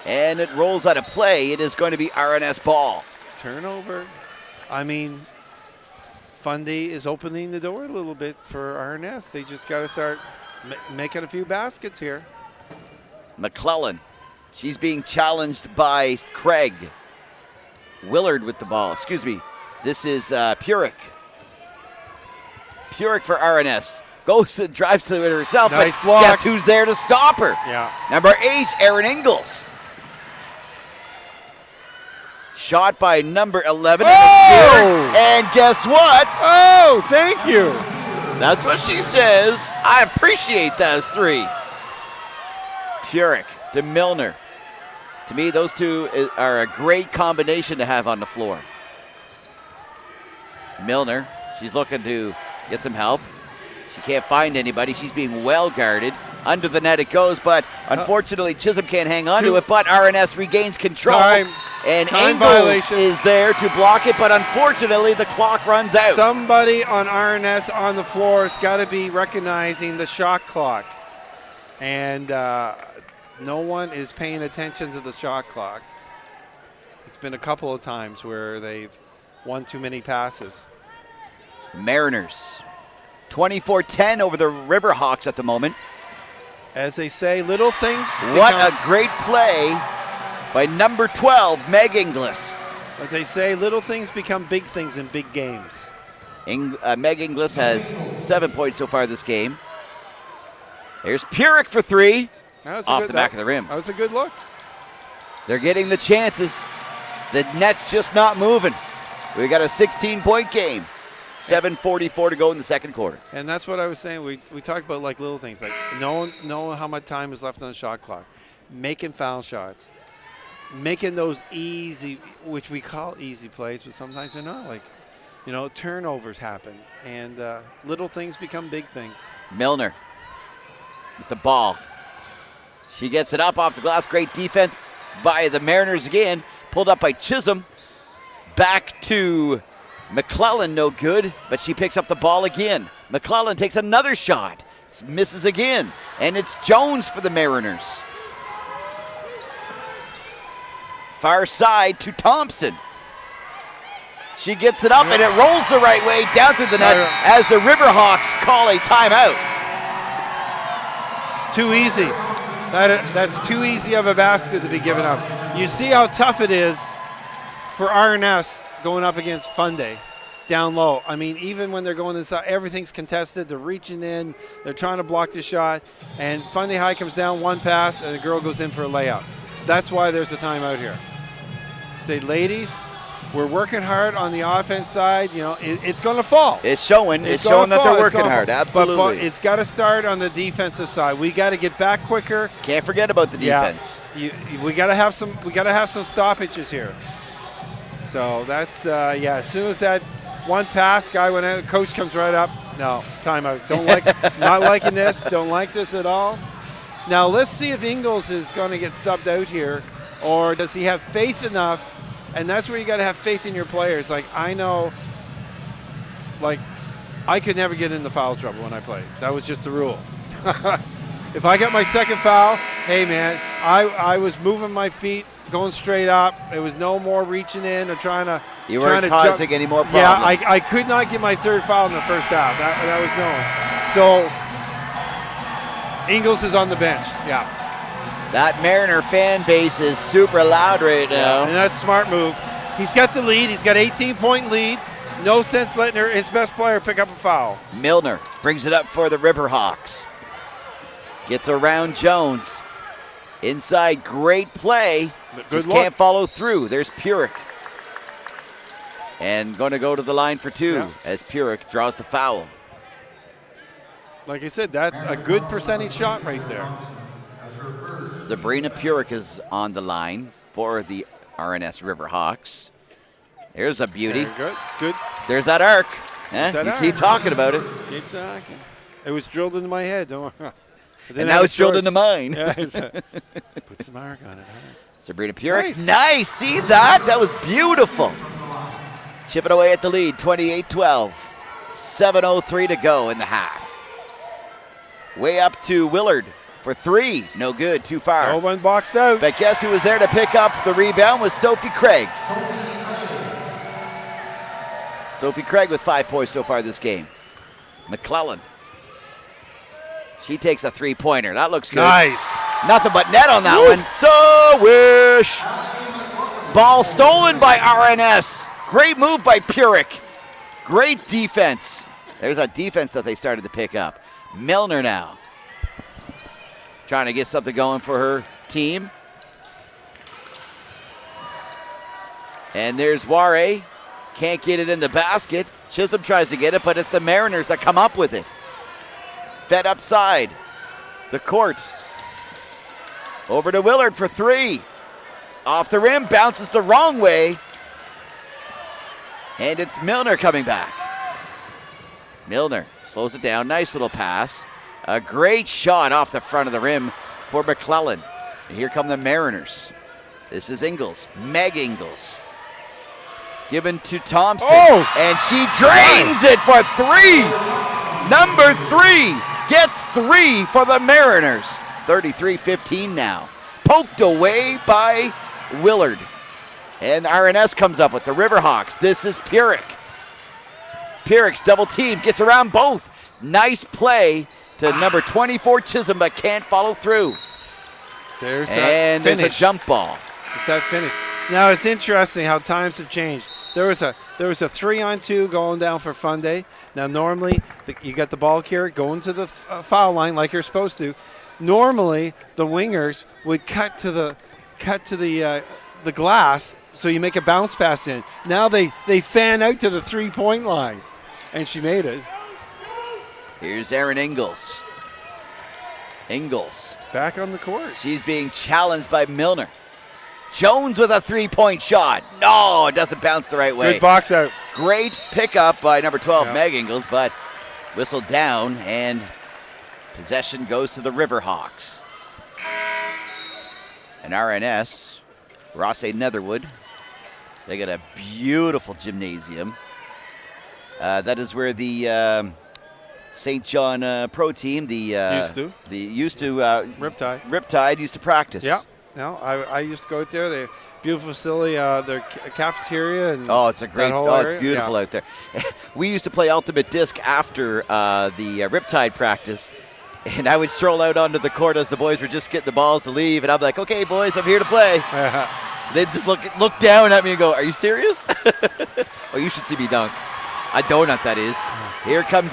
S3: And it rolls out of play. It is going to be RNS ball.
S1: Turnover. I mean, Fundy is opening the door a little bit for RNS. They just got to start making a few baskets here.
S3: McClellan. She's being challenged by Craig. Willard with the ball. Excuse me. This is Purick. Purick for RNS. Goes and drives to it herself.
S1: Nice
S3: but
S1: block.
S3: Guess who's there to stop her?
S1: Yeah.
S3: Number 8, Aaron Ingles. Shot by number 11.
S1: Oh!
S3: And guess what?
S1: Oh, thank you.
S3: That's what she says. I appreciate those three. Purick to Milner. To me, those two are a great combination to have on the floor. Milner, she's looking to get some help. She can't find anybody. She's being well guarded. Under the net it goes, but unfortunately Chisholm can't hang on to it, but RNS regains control.
S1: Time
S3: Ingles
S1: violation.
S3: is there to block it, but unfortunately the clock runs out.
S1: Somebody on RNS on the floor has got to be recognizing the shot clock. And no one is paying attention to the shot clock. It's been a couple of times where they've won too many passes.
S3: Mariners 24-10 over the Riverhawks at the moment.
S1: As they say, little things.
S3: What a great play by number 12, Meg Inglis.
S1: But they say little things become big things in big games.
S3: Meg Inglis has 7 points so far this game. There's Purick for three. Off the back of the rim.
S1: That was a good look.
S3: They're getting the chances. The net's just not moving. We got a 16-point game. 7:44 to go in the second quarter.
S1: And that's what I was saying. We talked about like little things, like knowing how much time is left on the shot clock, making foul shots, making those easy, which we call easy plays, but sometimes they're not. Like, turnovers happen, and little things become big things.
S3: Milner with the ball. She gets it up off the glass. Great defense by the Mariners again. Pulled up by Chisholm. Back to McClellan, no good, but she picks up the ball again. McClellan takes another shot. Misses again. And it's Jones for the Mariners. Far side to Thompson. She gets it up and it rolls the right way down through the net as the Riverhawks call a timeout.
S1: Too easy. That's too easy of a basket to be given up. You see how tough it is for RNS going up against Fundy. down low. I mean, even when they're going inside, everything's contested. They're reaching in. They're trying to block the shot. And Fundy High comes down one pass, and the girl goes in for a layup. That's why there's a timeout here. Say, ladies, we're working hard on the offense side. You know, it's going to fall.
S3: It's showing. It's showing that they're working hard. Absolutely.
S1: But it's got to start on the defensive side. We got to get back quicker.
S3: Can't forget about the defense.
S1: Yeah, we got to have some. We got to have some stoppages here. So that's As soon as that one pass guy went out, coach comes right up. No, timeout. Not liking this. Don't like this at all. Now let's see if Ingles is going to get subbed out here, or does he have faith enough? And that's where you got to have faith in your players. Like, I know, like, I could never get into foul trouble when I played. That was just the rule. If I got my second foul, hey, man, I was moving my feet, going straight up. There was no more reaching in or trying to
S3: You weren't causing any more problems.
S1: Yeah, I could not get my third foul in the first half. That was known. So Ingles is on the bench. Yeah.
S3: That Mariner fan base is super loud right now.
S1: And that's a smart move. He's got the lead. He's got 18-point lead. No sense letting his best player pick up a foul.
S3: Milner brings it up for the Riverhawks. Gets around Jones. Inside, great play. Just can't follow through. There's Purick. And going to go to the line for two as Purick draws the foul.
S1: Like I said, that's a good percentage shot right there.
S3: Sabrina Purick is on the line for the RNS Riverhawks. There's a beauty.
S1: Very good.
S3: There's that arc. Keep talking about it.
S1: Keep talking. It was drilled into my head. Don't worry.
S3: And now it's drilled into mine.
S1: Yeah, put some arc on it.
S3: Sabrina Purick. Nice. See that? That was beautiful. Chipping away at the lead, 28-12. 7:03 to go in the half. Way up to Willard. For three, no good, too far.
S1: No one boxed out.
S3: But guess who was there to pick up the rebound was Sophie Craig. Sophie Craig with 5 points so far this game. McClellan. She takes a three-pointer. That looks good.
S1: Nice.
S3: Nothing but net on that one. So wish. Ball stolen by RNS. Great move by Purick. Great defense. There's a defense that they started to pick up. Milner now. Trying to get something going for her team. And there's Ware. Can't get it in the basket. Chisholm tries to get it, but it's the Mariners that come up with it. Fed upside. The court. Over to Willard for three. Off the rim, bounces the wrong way. And it's Milner coming back. Milner slows it down. Nice little pass. A great shot off the front of the rim for McClellan. And here come the Mariners. This is Ingles, Meg Ingles. Given to Thompson.
S1: Oh!
S3: And she drains it for three. Number three gets three for the Mariners. 33-15 now. Poked away by Willard. And RNS comes up with the Riverhawks. This is Purick. Purick's double team, gets around both. Nice play to number 24 Chisholm, but can't follow through.
S1: There's that
S3: finish. There's a jump ball.
S1: It's that finish. Now it's interesting how times have changed. There was a 3-on-2 going down for Fundy. Now normally you got the ball carrier going to the foul line like you're supposed to. Normally the wingers would cut to the glass, so you make a bounce pass in. Now they fan out to the 3-point line, and she made it.
S3: Here's Erin Ingles. Ingles.
S1: Back on the court.
S3: She's being challenged by Milner. Jones with a 3-point shot. No, it doesn't bounce the right way.
S1: Good box out.
S3: Great pickup by number 12, Meg Ingles, but whistled down, and possession goes to the Riverhawks. And RNS, Rothesay Netherwood, they got a beautiful gymnasium. That is where the St. John pro team, Riptide used to practice.
S1: Yeah. No, I used to go out there. They beautiful facility, their cafeteria. And
S3: it's a great. It's beautiful out there. We used to play ultimate disc after the Riptide practice, and I would stroll out onto the court as the boys were just getting the balls to leave, and I'm like, "Okay, boys, I'm here to play." They'd just look down at me and go, "Are you serious?" Oh, you should see me dunk. A donut, that is. Here comes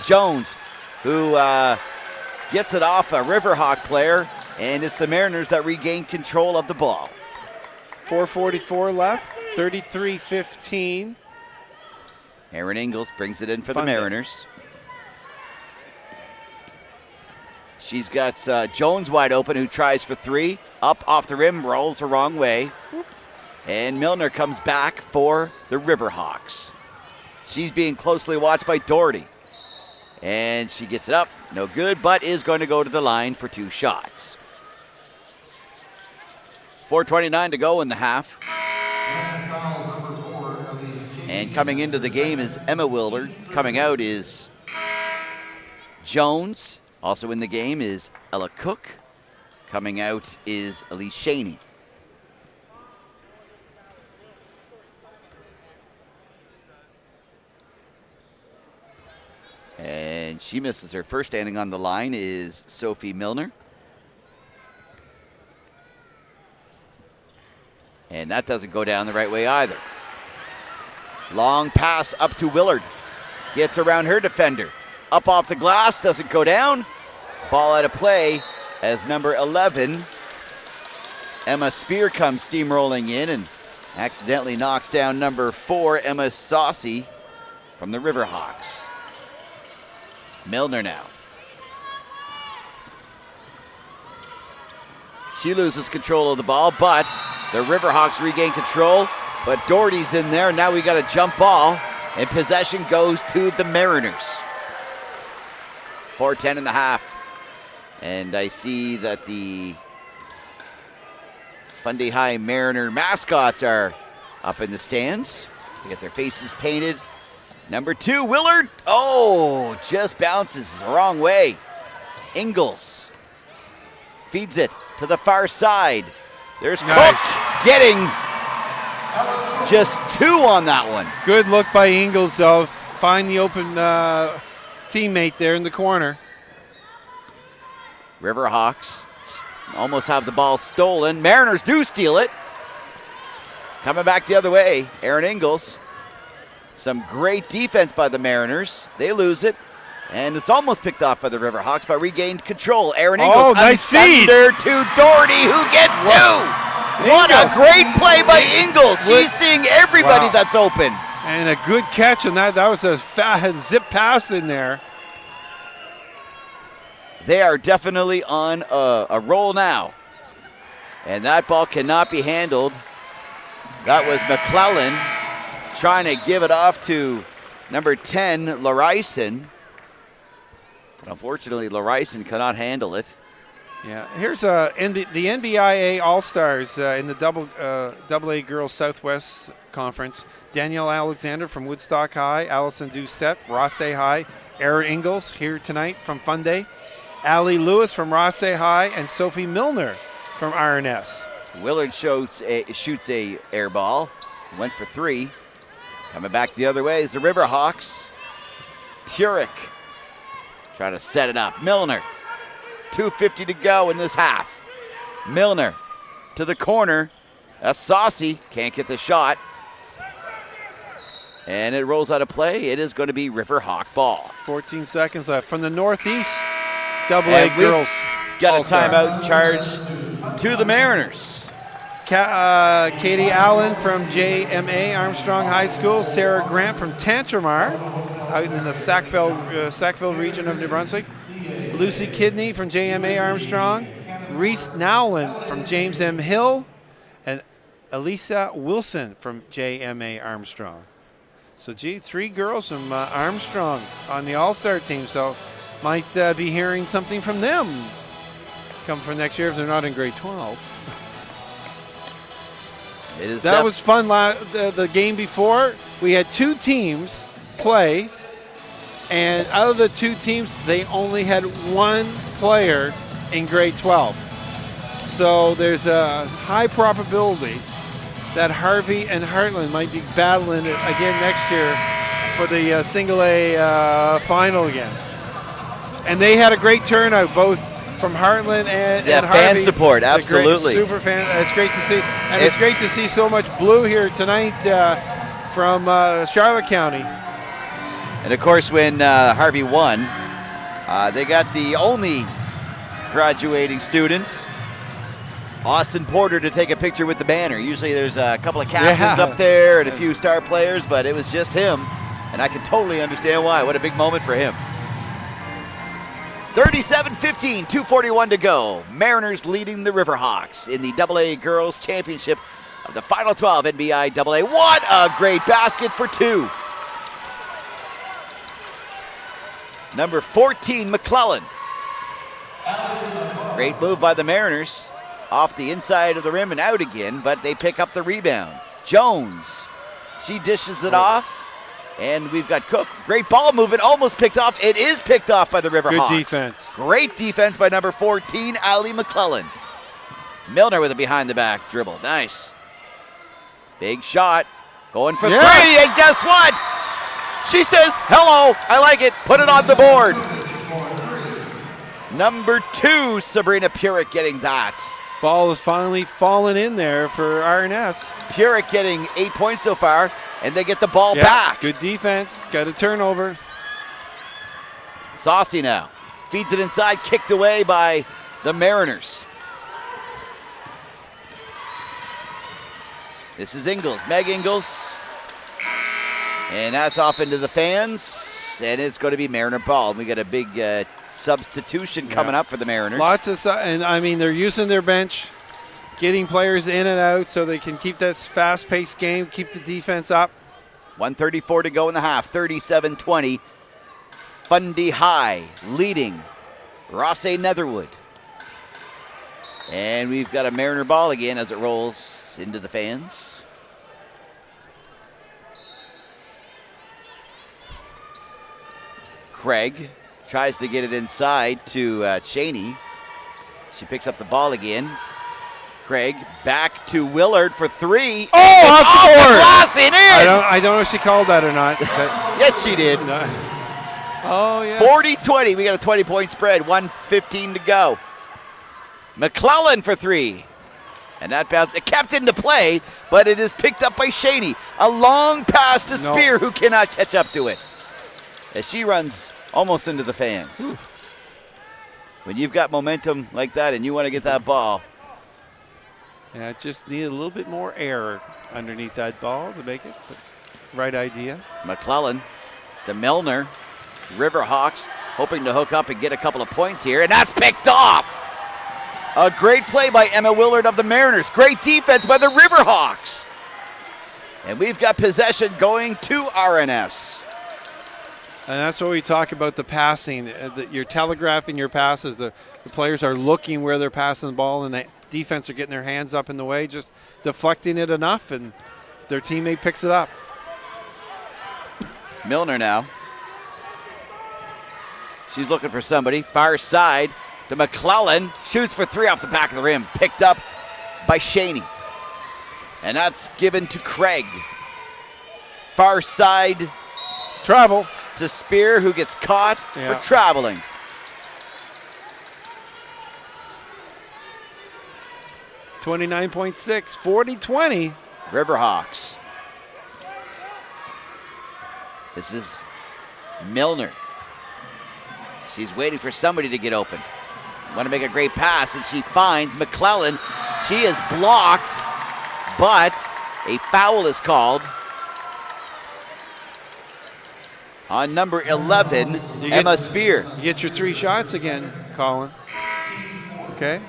S3: Jones, who gets it off a Riverhawk player, and it's the Mariners that regain control of the ball.
S1: 4:44 left, 33-15.
S3: Aaron Ingles brings it in for
S1: Fundy.
S3: the Mariners. She's got Jones wide open, who tries for three. Up off the rim, rolls the wrong way. And Milner comes back for the Riverhawks. She's being closely watched by Doherty. And she gets it up, no good, but is going to go to the line for 2 shots. 4:29 to go in the half. And coming into the game is Emma Willard. Coming out is Jones. Also in the game is Ella Cook. Coming out is Elise Shaney. And she misses her first. Standing on the line is Sophie Milner. And that doesn't go down the right way either. Long pass up to Willard. Gets around her defender. Up off the glass, doesn't go down. Ball out of play as number 11, Emma Spear, comes steamrolling in and accidentally knocks down number 4, Emma Saucy, from the Riverhawks. Milner now. She loses control of the ball, but the Riverhawks regain control. But Doherty's in there. Now we got a jump ball, and possession goes to the Mariners. 4:10 in the half. And I see that the Fundy High Mariner mascots are up in the stands. They get their faces painted. Number 2, Willard. Oh, just bounces the wrong way. Ingles feeds it to the far side. There's Cook getting just 2 on that one.
S1: Good look by Ingles, though. Find the open teammate there in the corner.
S3: Riverhawks almost have the ball stolen. Mariners do steal it. Coming back the other way, Aaron Ingles. Some great defense by the Mariners. They lose it, and it's almost picked off by the Riverhawks, but regained control. Aaron Ingles.
S1: Oh, nice feed.
S3: To Doherty, who gets 2. What a great play by Ingles. She's seeing everybody that's open.
S1: And a good catch on that. That was a zip pass in there.
S3: They are definitely on a roll now. And that ball cannot be handled. That was McClellan trying to give it off to number 10, Larison. But unfortunately, Larison cannot handle it.
S1: Yeah, here's the NBIAA All-Stars in the AA Girls Southwest Conference. Danielle Alexander from Woodstock High, Allison Doucette, Rothesay High, Aaron Ingles here tonight from Fundy, Allie Lewis from Rothesay High, and Sophie Milner from RNS.
S3: Willard shoots a air ball, went for 3. Coming back the other way is the Riverhawks. Purick trying to set it up. Milner, 2:50 to go in this half. Milner to the corner. That's Saucy, can't get the shot. And it rolls out of play. It is going to be Riverhawk ball.
S1: 14 seconds left from the Northeast AA Girls.
S3: Got a
S1: All-Star.
S3: timeout charge to the Mariners.
S1: Katie Allen from JMA Armstrong High School, Sarah Grant from Tantramar out in the Sackville region of New Brunswick, Lucy Kidney from JMA Armstrong, Reese Nowlin from James M. Hill, and Elisa Wilson from JMA Armstrong. So, 3 girls from Armstrong on the All-Star team, so might be hearing something from them come for next year if they're not in grade 12. That was fun. The game before, we had 2 teams play, and out of the 2 teams, they only had 1 player in grade 12. So there's a high probability that Harvey and Heartland might be battling it again next year for the single A final again. And they had a great turnout, both from Heartland and
S3: fan
S1: Harvey.
S3: support, absolutely.
S1: Super fan. It's great to see. And it's great to see so much blue here tonight from Charlotte County.
S3: And of course, when Harvey won, they got the only graduating student, Austin Porter, to take a picture with the banner. Usually there's a couple of captains up there and a few star players, but it was just him, and I can totally understand why. What a big moment for him. 37-15, 2:41 to go. Mariners leading the Riverhawks in the AA Girls Championship of the Final 12 NBIAA. What a great basket for two. Number 14, McClellan. Great move by the Mariners. Off the inside of the rim and out again, but they pick up the rebound. Jones, she dishes it off, and we've got Cook. Great ball movement, almost picked off. It is picked off by the Riverhawks.
S1: Good defense.
S3: Great defense by number 14, Ali McClellan. Milner with a behind-the-back dribble. Nice. Big shot. Going for three, and guess what? She says, hello, I like it. Put it on the board. Number 2, Sabrina Purick getting that.
S1: Ball is finally falling in there for RNS.
S3: Purick getting 8 points so far, and they get the ball back.
S1: Good defense. Got a turnover.
S3: Saucy now. Feeds it inside, kicked away by the Mariners. This is Ingles, Meg Ingles. And that's off into the fans, and it's going to be Mariner ball. We got a big substitution coming up for the Mariners.
S1: Lots of, and I mean, they're using their bench, getting players in and out so they can keep this fast-paced game, keep the defense up.
S3: 1:34 to go in the half, 37-20. Fundy High leading Rothesay Netherwood. And we've got a Mariner ball again as it rolls into the fans. Craig tries to get it inside to Cheney. She picks up the ball again. Craig back to Willard for three.
S1: Oh, off the board.
S3: Glass and in.
S1: I don't know if she called that or not.
S3: Yes, she did.
S1: No. Oh, yes.
S3: 40-20. We got a 20-point spread. 1:15 to go. McClellan for three. And that bounce, it kept into play, but it is picked up by Cheney. A long pass to Spear, who cannot catch up to it. As she runs almost into the fans. Ooh. When you've got momentum like that and you want to get that ball.
S1: Yeah, it just needed a little bit more air underneath that ball to make it the right idea.
S3: McClellan to Milner. Riverhawks hoping to hook up and get a couple of points here, and that's picked off. A great play by Emma Willard of the Mariners. Great defense by the Riverhawks. And we've got possession going to RNS.
S1: And that's what we talk about, the passing. You're telegraphing your passes. The players are looking where they're passing the ball, and the defense are getting their hands up in the way, just deflecting it enough, and their teammate picks it up.
S3: Milner now. She's looking for somebody. Far side to McClellan. Shoots for three off the back of the rim. Picked up by Cheney. And that's given to Craig. Far side.
S1: Travel.
S3: To Spear, who gets caught for traveling.
S1: $29.6, 40-20.
S3: Riverhawks. This is Milner. She's waiting for somebody to get open. Want to make a great pass, and she finds McClellan. She is blocked, but a foul is called on number 11, Emma Spear.
S1: You get your 3 shots again, Colin. Okay.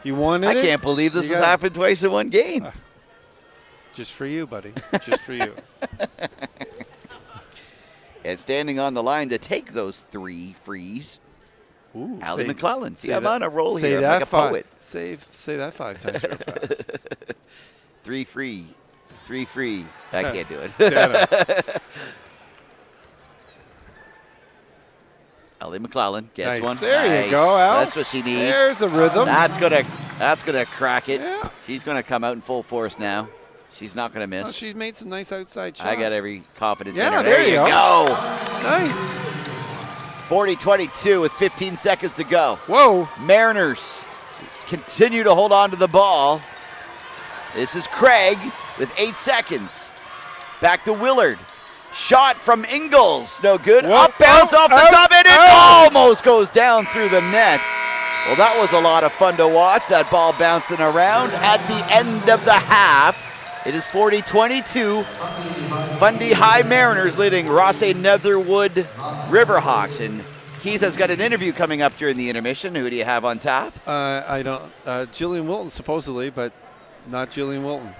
S1: You wanted it?
S3: I can't believe this has happened twice in one game.
S1: Just for you, buddy. Just for you.
S3: And standing on the line to take those 3 frees, Ali McClellan. See, I'm on a roll here. I'm like a poet.
S1: Say that 5 times real fast.
S3: 3 free. 3 free. I can't do it. Ali McClellan gets one.
S1: There you go, Al.
S3: That's what she needs.
S1: There's the rhythm.
S3: That's gonna crack it. Yeah. She's gonna come out in full force now. She's not gonna miss.
S1: Oh, she's made some nice outside shots.
S3: I got every confidence in her.
S1: There you go.
S3: Nice. 40-22 with 15 seconds to go.
S1: Whoa.
S3: Mariners continue to hold on to the ball. This is Craig with 8 seconds. Back to Willard. Shot from Ingalls. No good.
S1: Whoa.
S3: Up bounce off the
S1: Oh,
S3: top, and it
S1: oh.
S3: almost goes down through the net. Well, that was a lot of fun to watch. That ball bouncing around at the end of the half. It is 40-22. Fundy High Mariners leading Rothesay Netherwood Riverhawks. And Keith has got an interview coming up during the intermission. Who do you have on tap?
S1: I don't. Jillian Wilton, supposedly, but not Jillian Wilton.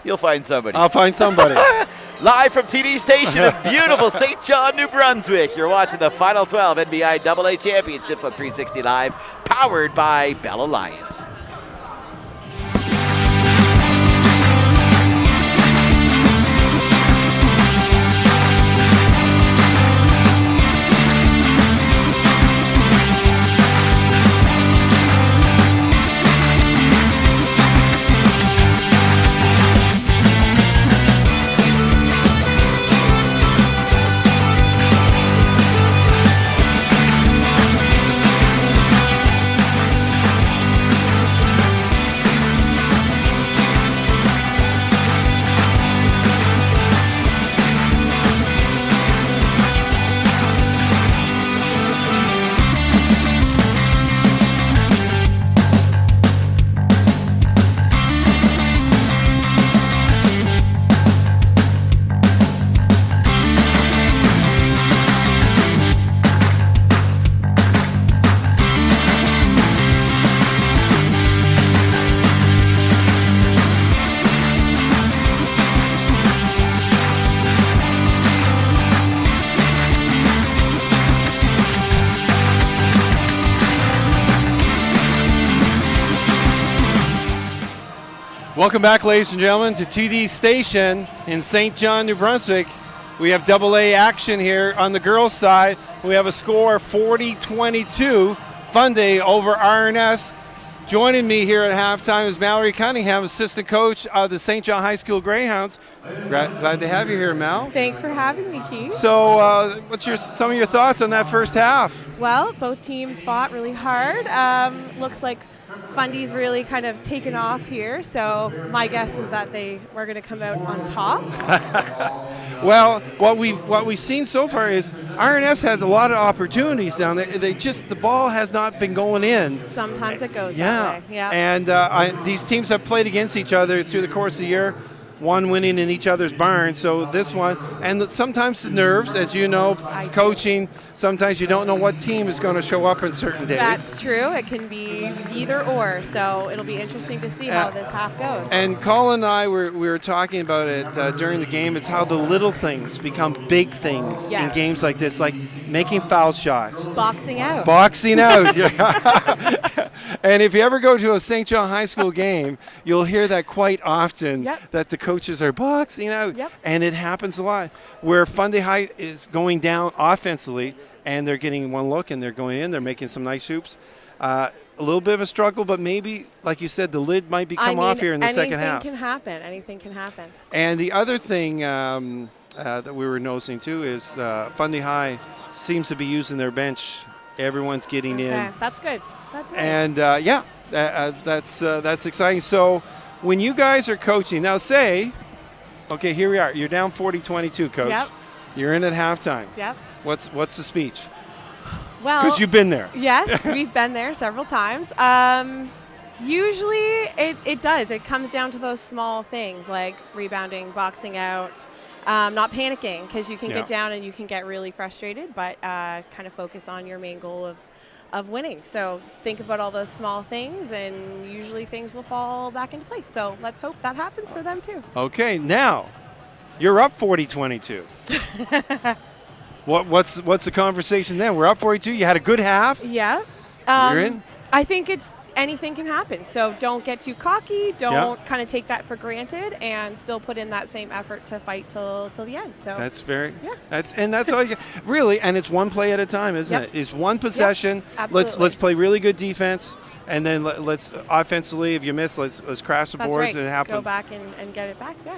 S3: You'll find somebody.
S1: I'll find somebody.
S3: Live from TD Station in beautiful St. John, New Brunswick. You're watching the Final 12 NBIAA Championships on 360 Live, powered by Bell Alliance.
S1: Welcome back, ladies and gentlemen, to TD Station in St. John, New Brunswick. We have AA action here on the girls' side. We have a score 40-22, Fundy over RNS. Joining me here at halftime is Mallory Cunningham, assistant coach of the St. John High School Greyhounds. Glad to have you here, Mal.
S4: Thanks for having me, Keith.
S1: So what's some of your thoughts on that first half?
S4: Well, both teams fought really hard. Looks like Fundy's really kind of taken off here, so my guess is that they were going to come out on top.
S1: Well, what we've seen so far is RNS has a lot of opportunities down there. The ball has not been going in.
S4: Sometimes it goes that way. Yeah.
S1: And these teams have played against each other through the course of the year, one winning in each other's barn. So this one, and sometimes the nerves, as you know, coaching, sometimes you don't know what team is going to show up on certain days.
S4: That's true. It can be either or. So it'll be interesting to see how this half goes.
S1: And Colin and I we were talking about it during the game. It's how the little things become big things in games like this, like making foul shots.
S4: Boxing out.
S1: And if you ever go to a St. John High School game, you'll hear that quite often, that the coaches are boxing out. And it happens a lot. Where Fundy High is going down offensively, and they're getting one look, and they're going in, they're making some nice hoops. A little bit of a struggle, but maybe, like you said, the lid might be off here in the second half.
S4: Anything can happen.
S1: And the other thing that we were noticing, too, is Fundy High seems to be using their bench. Everyone's getting in.
S4: That's good. That's nice.
S1: And, that's exciting. So when you guys are coaching, now say, okay, here we are. You're down 40-22, Coach.
S4: Yep.
S1: You're in at halftime.
S4: Yep.
S1: What's the speech?
S4: Well,
S1: because you've been there.
S4: Yes, we've been there several times. Usually it does. It comes down to those small things like rebounding, boxing out, not panicking, because you can get down and you can get really frustrated, but kind of focus on your main goal of winning. So think about all those small things, and usually things will fall back into place. So let's hope that happens for them too.
S1: Okay, now you're up 40-22. What's the conversation then? We're up 42. You had a good half.
S4: Yeah.
S1: You're in.
S4: I think anything can happen. So don't get too cocky. Don't kind of take that for granted, and still put in that same effort to fight till the end. So
S1: that's that's all you really. And it's one play at a time, isn't it? It's one possession.
S4: Absolutely.
S1: Let's play really good defense, and then let's offensively. If you miss, let's crash the boards and happen.
S4: Go back and get it back. Yeah.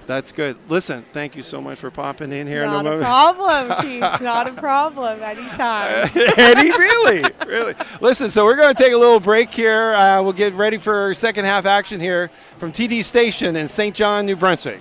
S1: That's good. Listen, thank you so much for popping in here.
S4: Not a problem, Keith. Not a problem. Anytime.
S1: Eddie, really. Listen, so we're going to take a little break here. We'll get ready for second half action here from TD Station in St. John, New Brunswick.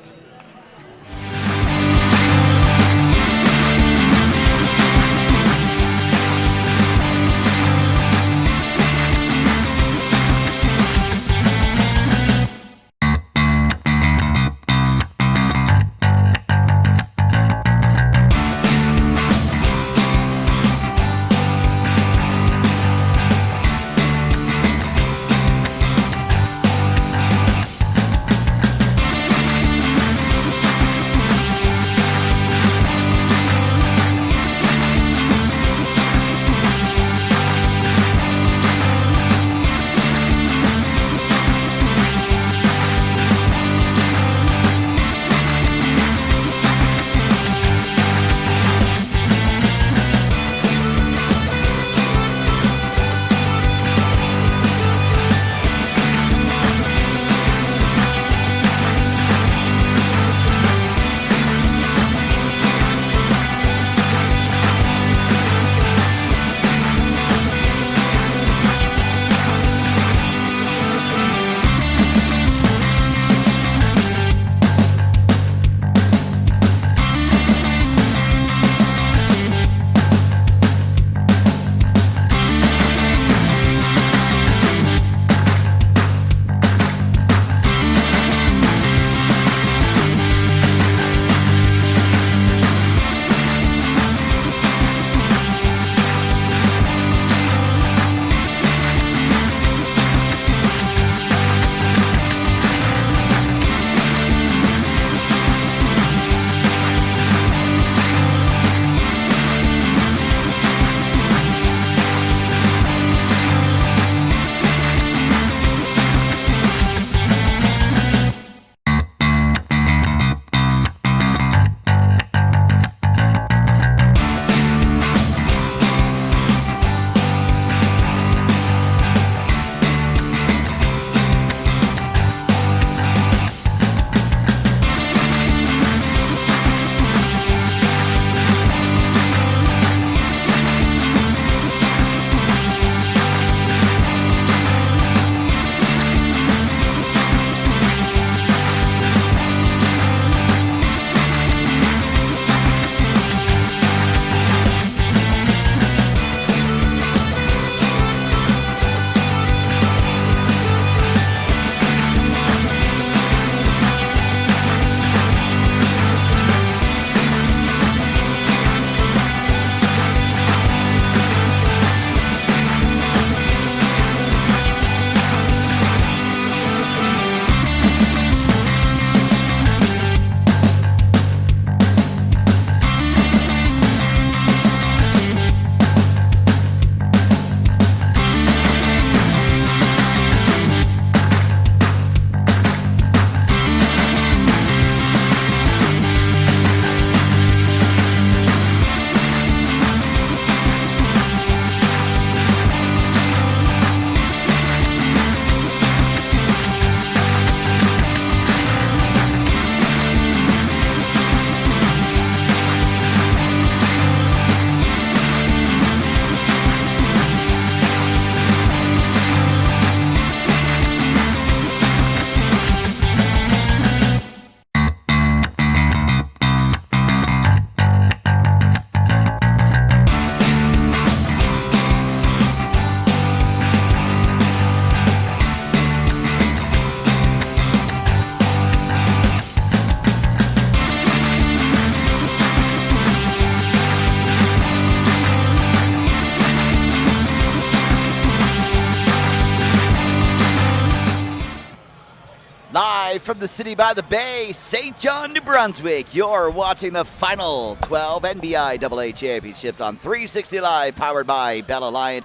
S3: from the city by the bay, St. John, New Brunswick. You're watching the final 12 NBIAA championships on 360 Live, powered by Bell Alliant.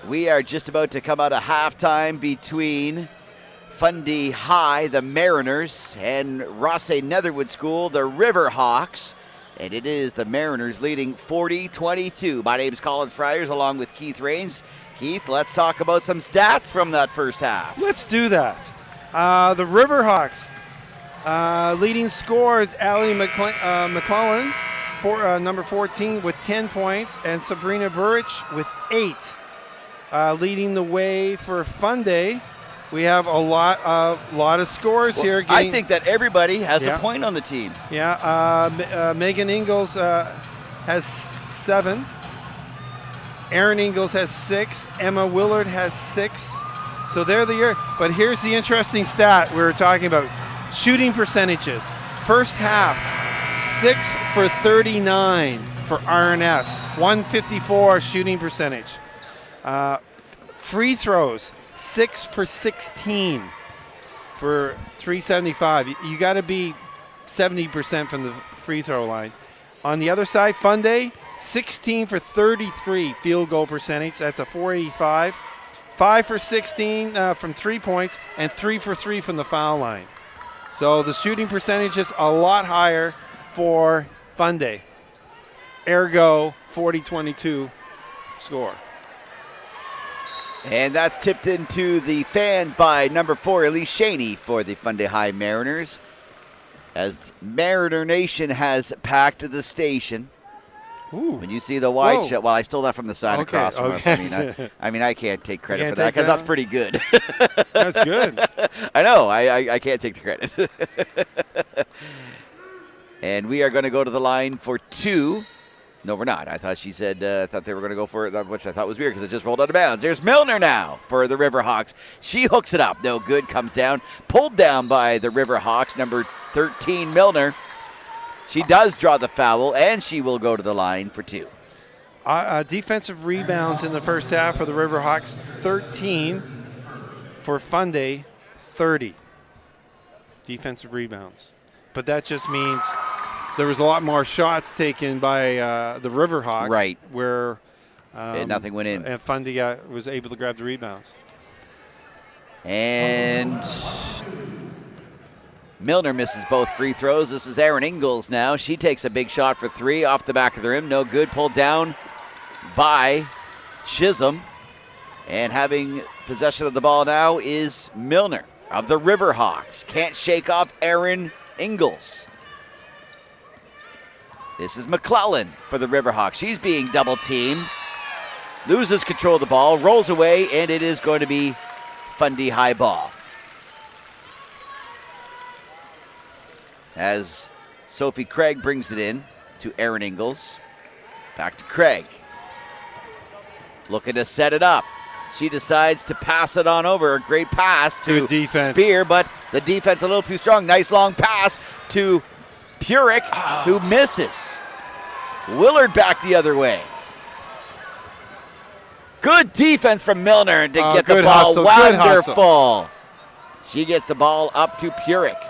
S3: We are just about to come out of halftime between Fundy High, the Mariners, and Rothesay Netherwood School, the Riverhawks. And it is the Mariners leading 40-22. My name is Colin Friars, along with Keith Rains. Keith, let's talk about some stats from that first half.
S1: Let's do that. The Riverhawks leading scorer is Allie McClellan, number 14, with 10 points, and Sabrina Burrich with 8. Leading the way for Fundy, we have a lot of scores here.
S3: I think that everybody has a point on the team.
S1: Yeah, Megan Ingalls has 7. Erin Ingalls has 6. Emma Willard has 6. So they're the year. But here's the interesting stat we were talking about. Shooting percentages. First half, 6 for 39 for RNS. 154 shooting percentage. Free throws, 6 for 16 for 375. You got to be 70% from the free throw line. On the other side, Fundy, 16 for 33 field goal percentage. That's a 485. 5 for 16 from 3 points, and 3 for 3 from the foul line. So the shooting percentage is a lot higher for Fundy. Ergo, 40-22 score.
S3: And that's tipped into the fans by number 4, Elise Shaney, for the Fundy High Mariners. As Mariner Nation has packed the station.
S1: Ooh.
S3: When you see the wide shot, well, I stole that from the sign across from us. I mean, I can't take credit for that because that's pretty good.
S1: That's good.
S3: I know. I can't take the credit. And we are going to go to the line for 2. No, we're not. I thought she said, I thought they were going to go for it, which I thought was weird because it just rolled out of bounds. There's Milner now for the Riverhawks. She hooks it up. No good. Comes down. Pulled down by the Riverhawks. Number 13, Milner. She does draw the foul, and she will go to the line for 2.
S1: Defensive rebounds in the first half for the Riverhawks, 13. For Fundy, 30. Defensive rebounds. But that just means there was a lot more shots taken by the Riverhawks.
S3: Right.
S1: Where
S3: nothing went in.
S1: And Fundy was able to grab the rebounds.
S3: And Milner misses both free throws. This is Erin Ingalls now. She takes a big shot for 3 off the back of the rim. No good. Pulled down by Chisholm. And having possession of the ball now is Milner of the Riverhawks. Can't shake off Erin Ingalls. This is McClellan for the Riverhawks. She's being double teamed. Loses control of the ball. Rolls away, and it is going to be Fundy High ball. As Sophie Craig brings it in to Erin Ingalls. Back to Craig. Looking to set it up. She decides to pass it on over. A great pass to Spear, but the defense a little too strong. Nice long pass to Purick, who misses. Willard back the other way. Good defense from Milner to get the ball.
S1: Hustle,
S3: wonderful. She gets the ball up to Purick.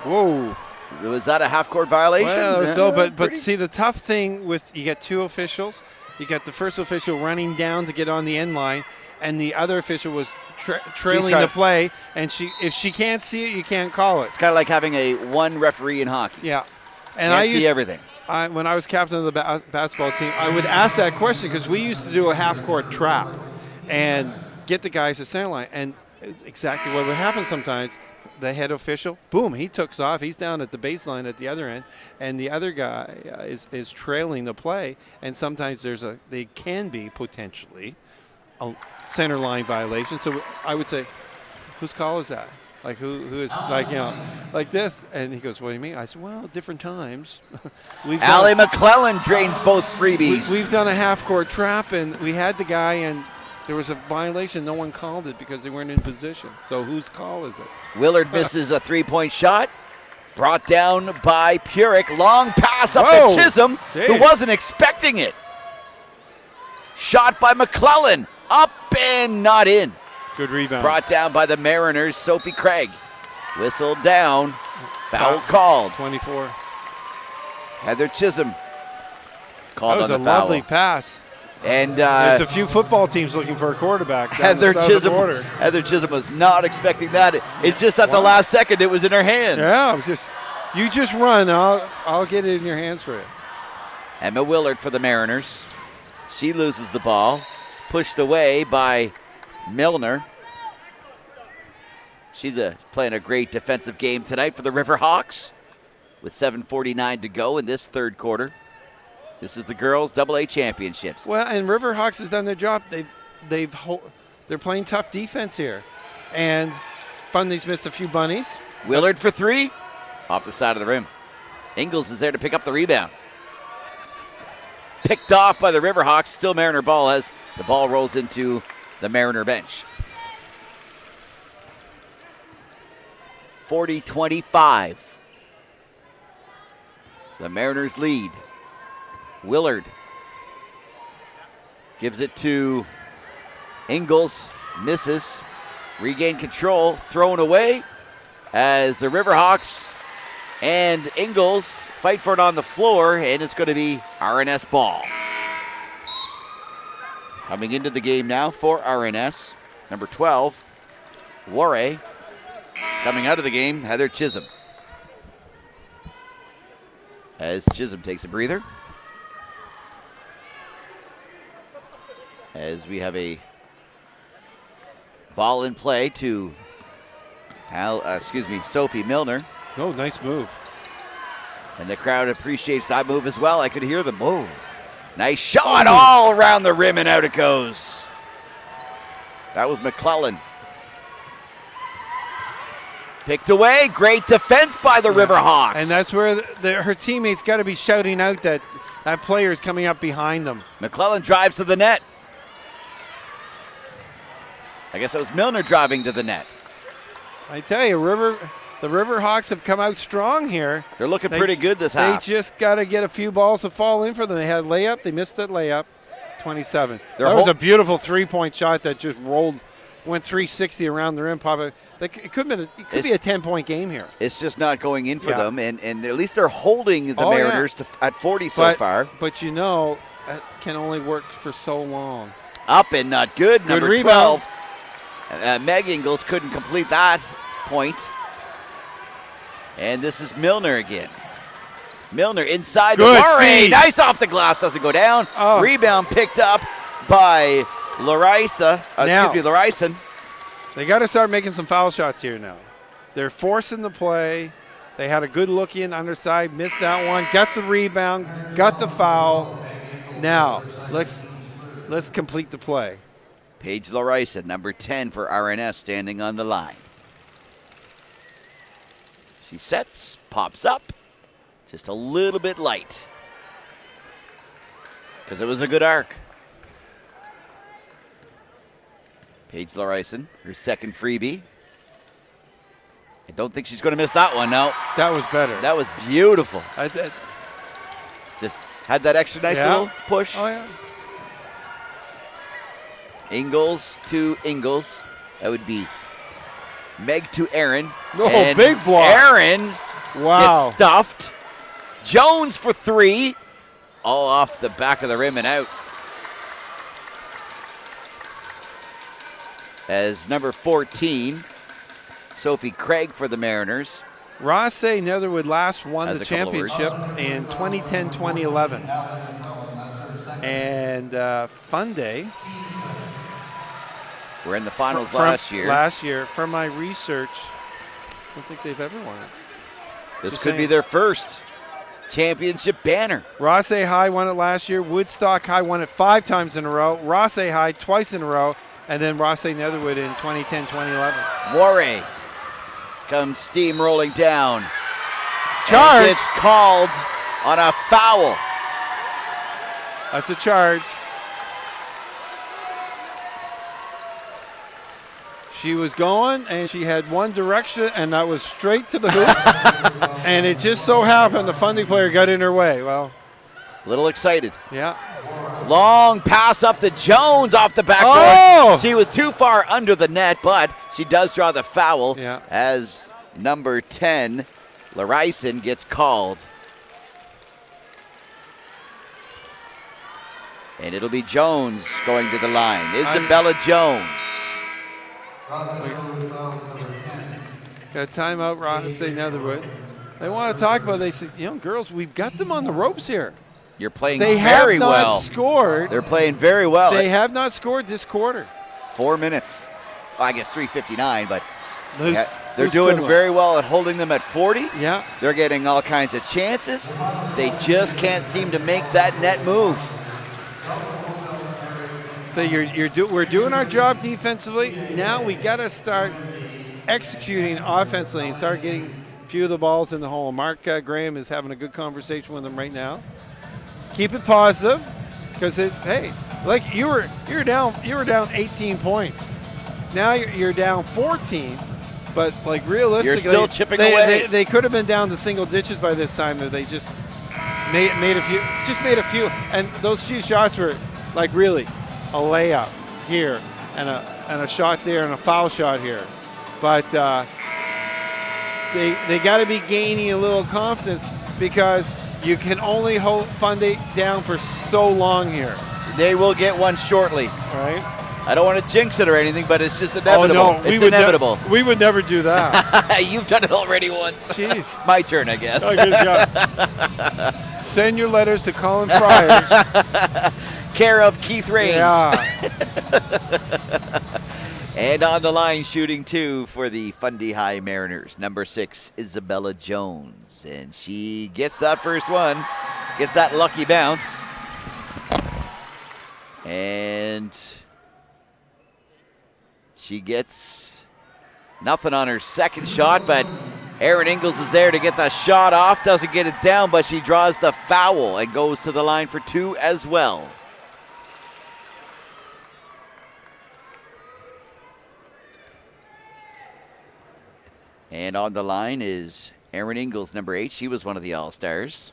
S1: Whoa.
S3: Was that a half-court violation?
S1: Well, but see, the tough thing with you get 2 officials. You got the first official running down to get on the end line, and the other official was trailing the play. And if she can't see it, you can't call it.
S3: It's kind of like having one referee in hockey.
S1: Yeah,
S3: and I see everything.
S1: When I was captain of the basketball team, I would ask that question because we used to do a half-court trap and get the guys to center line, and it's exactly what would happen sometimes. The head official, boom, he took off. He's down at the baseline at the other end, and the other guy is trailing the play. And sometimes they can be potentially a center line violation. So I would say, whose call is that? Like who is like this? And he goes, "What do you mean?" I said, "Well, different times."
S3: Allie McClellan drains both freebies.
S1: We've done a half-court trap, and we had the guy, and there was a violation. No one called it because they weren't in position. So whose call is it?
S3: Willard misses a 3-point shot. Brought down by Purick. Long pass up to Chisholm, who wasn't expecting it. Shot by McClellan. Up and not in.
S1: Good rebound.
S3: Brought down by the Mariners, Sophie Craig. Whistled down. Foul called.
S1: 24.
S3: Heather Chisholm called
S1: That was
S3: on
S1: a
S3: the foul.
S1: lovely pass.
S3: And
S1: There's a few football teams looking for a quarterback. down
S3: Heather
S1: the south of the
S3: Chisholm,
S1: border.
S3: Heather Chisholm was not expecting that. It's just at the last second it was in her hands.
S1: Yeah, you just run. I'll get it in your hands for you.
S3: Emma Willard for the Mariners. She loses the ball. Pushed away by Milner. She's playing a great defensive game tonight for the Riverhawks with 7:49 to go in this third quarter. This is the girls' AA championships.
S1: Well, and Riverhawks has done their job. They're playing tough defense here, and Fundy's missed a few bunnies.
S3: Willard for three, off the side of the rim. Ingles is there to pick up the rebound. Picked off by the Riverhawks. Still Mariner ball as the ball rolls into the Mariner bench. 40-25. The Mariners lead. Willard gives it to Ingles. Misses. Regain control. Thrown away as the Riverhawks and Ingles fight for it on the floor, and it's going to be RNS ball. Coming into the game now for RNS, number 12, Warre. Coming out of the game, Heather Chisholm. As Chisholm takes a breather. As we have a ball in play to Sophie Milner.
S1: Oh, nice move.
S3: And the crowd appreciates that move as well. I could hear them. Oh, nice shot all around the rim and out it goes. That was McClellan. Picked away. Great defense by the Riverhawks.
S1: And that's where her teammates got to be shouting out that player is coming up behind them.
S3: McClellan drives to the net. I guess it was Milner driving to the net.
S1: I tell you, the Riverhawks have come out strong here.
S3: They're looking pretty good this half.
S1: They just got to get a few balls to fall in for them. They had a layup. They missed that layup. 27. That was a beautiful three-point shot that just went 360 around the rim. It could be a 10-point game here.
S3: It's just not going in for them, and at least they're holding the Mariners at 40 so far.
S1: But that can only work for so long.
S3: Up and not good. Number
S1: rebound.
S3: 12. Meg Ingles couldn't complete that point. And this is Milner again. Milner inside the Warre. Nice off the glass. Doesn't go down. Oh. Rebound picked up by Larison.
S1: They got to start making some foul shots here now. They're forcing the play. They had a good look in underside. Missed that one. Got the rebound. Got the foul. Now, let's complete the play.
S3: Paige Larison, number 10 for RNS, standing on the line. She sets, pops up, just a little bit light because it was a good arc. Paige Larison, her second freebie. I don't think she's going to miss that one, no.
S1: That was better.
S3: That was beautiful. Just had that extra nice little push.
S1: Oh, yeah.
S3: Ingles to Ingles. That would be Meg to Aaron.
S1: Oh, big block.
S3: Aaron gets stuffed. Jones for three. All off the back of the rim and out. As number 14, Sophie Craig for the Mariners.
S1: Rothesay Netherwood last won the championship in 2010-2011. And Fundy.
S3: We're in the finals last year.
S1: From my research, I don't think they've ever won it.
S3: This could be their first championship banner.
S1: Rothesay High won it last year. Woodstock High won it 5 times in a row. Rothesay High twice in a row. And then Rothesay Netherwood in 2010-2011.
S3: Warre comes steamrolling down.
S1: Charge.
S3: It's called on a foul.
S1: That's a charge. She was going, and she had one direction, and that was straight to the hoop. And it just so happened the Fundy player got in her way. Well,
S3: a little excited.
S1: Yeah.
S3: Long pass up to Jones off the backboard.
S1: Oh!
S3: She was too far under the net, but she does draw the foul
S1: Yeah.
S3: as number 10, Larison, gets called. And it'll be Jones going to the line. Isabella Jones.
S1: Got a timeout, Rothesay, Netherwood. They want to talk about it. They said, girls, we've got them on the ropes here.
S3: You're playing
S1: they
S3: very
S1: have not
S3: well.
S1: Scored.
S3: They're playing very well.
S1: They have not scored this quarter.
S3: 4 minutes. Well, I guess 3:59, but they're
S1: Who's
S3: doing
S1: scoring?
S3: very well at holding them at 40.
S1: Yeah.
S3: They're getting all kinds of chances. They just can't seem to make that net move.
S1: So we're doing our job defensively. Now we got to start executing offensively and start getting a few of the balls in the hole. Mark Graham is having a good conversation with them right now. Keep it positive, because like you were down 18 points. Now you're down 14, but like realistically,
S3: you're still chipping away.
S1: They could have been down to single digits by this time if they just made a few, and those few shots were like really a layup here and a shot there and a foul shot here, but they got to be gaining a little confidence, because you can only hold Fundy down for so long here.
S3: They will get one shortly.
S1: Right?
S3: I don't want to jinx it or anything, but it's just inevitable.
S1: Oh, no.
S3: It's inevitable.
S1: We would never do that.
S3: You've done it already once.
S1: Jeez.
S3: My turn, I guess.
S1: Oh, good job. Send your letters to Colin Friars.
S3: Care of Keith Raines.
S1: Yeah.
S3: And on the line, shooting 2 for the Fundy High Mariners, number 6, Isabella Jones. And she gets that first one, gets that lucky bounce. And she gets nothing on her second shot, but Erin Ingalls is there to get the shot off, doesn't get it down, but she draws the foul and goes to the line for 2 as well. And on the line is Erin Ingalls, number 8. She was one of the All-Stars.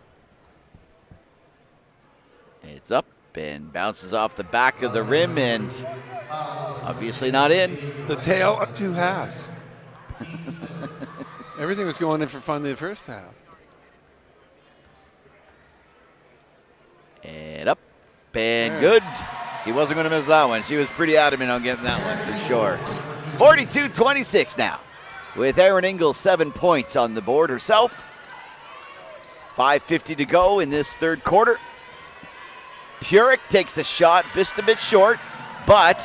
S3: It's up and bounces off the back of the rim, and obviously not in.
S1: The tale of two halves. Everything was going in for Fundy the first half.
S3: And up and good. She wasn't going to miss that one. She was pretty adamant on getting that one for sure. 42-26 now, with Erin Ingalls 7 points on the board herself. 5:50 to go in this third quarter. Purick takes a shot, just a bit short, but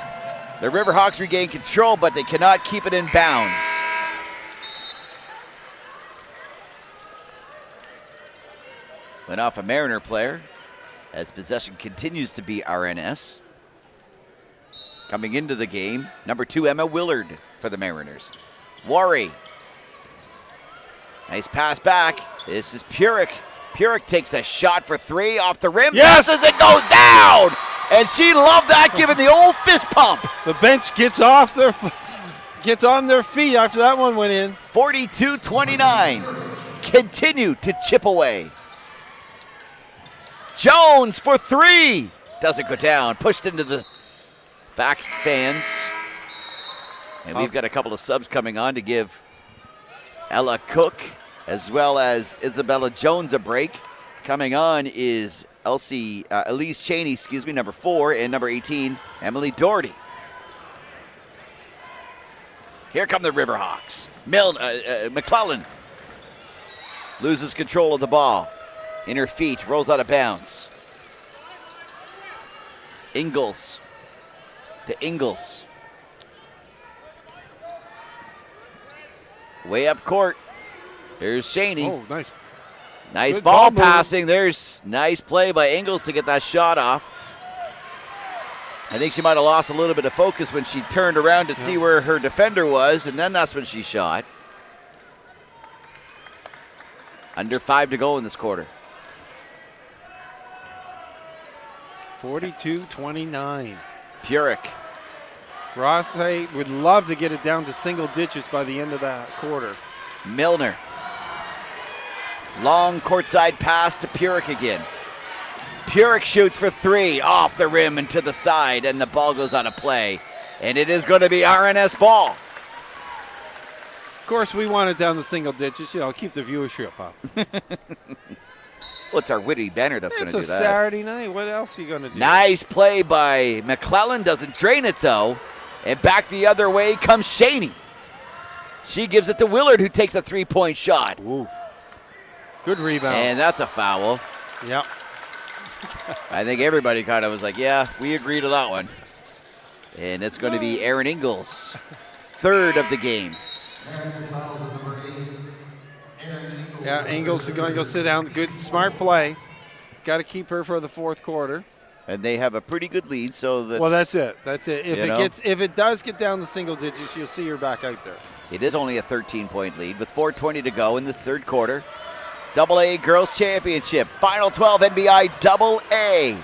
S3: the Riverhawks regain control, but they cannot keep it in bounds. Went off a Mariner player, as possession continues to be RNS. Coming into the game, number 2, Emma Willard for the Mariners. Worry. Nice pass back. This is Purick. Purick takes a shot for 3 off the rim.
S1: Yes!
S3: Passes, it goes down! And she loved that, giving the old fist pump.
S1: The bench gets on their feet after that one went in.
S3: 42-29. Continue to chip away. Jones for 3. Doesn't go down. Pushed into the back fans. And we've got a couple of subs coming on to give Ella Cook as well as Isabella Jones a break. Coming on is Elise Cheney, number 4, and number 18, Emily Doherty. Here come the Riverhawks. McClellan loses control of the ball. In her feet, rolls out of bounds. Ingalls to Ingalls. Way up court. There's Cheney.
S1: Oh, nice.
S3: Nice
S1: Good
S3: ball
S1: ball
S3: passing. There's nice play by Ingalls to get that shot off. I think she might have lost a little bit of focus when she turned around to see where her defender was, and then that's when she shot. Under 5 to go in this quarter.
S1: 42-29.
S3: Purick.
S1: Rothesay would love to get it down to single digits by the end of that quarter.
S3: Milner. Long courtside pass to Purick again. Purick shoots for 3 off the rim and to the side, and the ball goes out of play. And it is going to be RNS ball.
S1: Of course, we want it down the single digits, keep the viewership up.
S3: Well, it's our witty banner that's going to do that.
S1: It's a Saturday night. What else are you going to do?
S3: Nice play by McClellan. Doesn't drain it, though. And back the other way comes Shaney. She gives it to Willard, who takes a three-point shot.
S1: Ooh. Good rebound.
S3: And that's a foul.
S1: Yep.
S3: I think everybody kind of was like, yeah, we agree to that one. And it's going to be Aaron Ingles, third of the game.
S1: Yeah, Ingles is going to go sit down. Good, smart play. Got to keep her for the fourth quarter.
S3: And they have a pretty good lead, so that's...
S1: Well, that's it. That's it. If it does get down to single digits, you'll see her back out there.
S3: It is only a 13-point lead with 4:20 to go in the third quarter. AA Girls Championship, Final 12 NBI AA.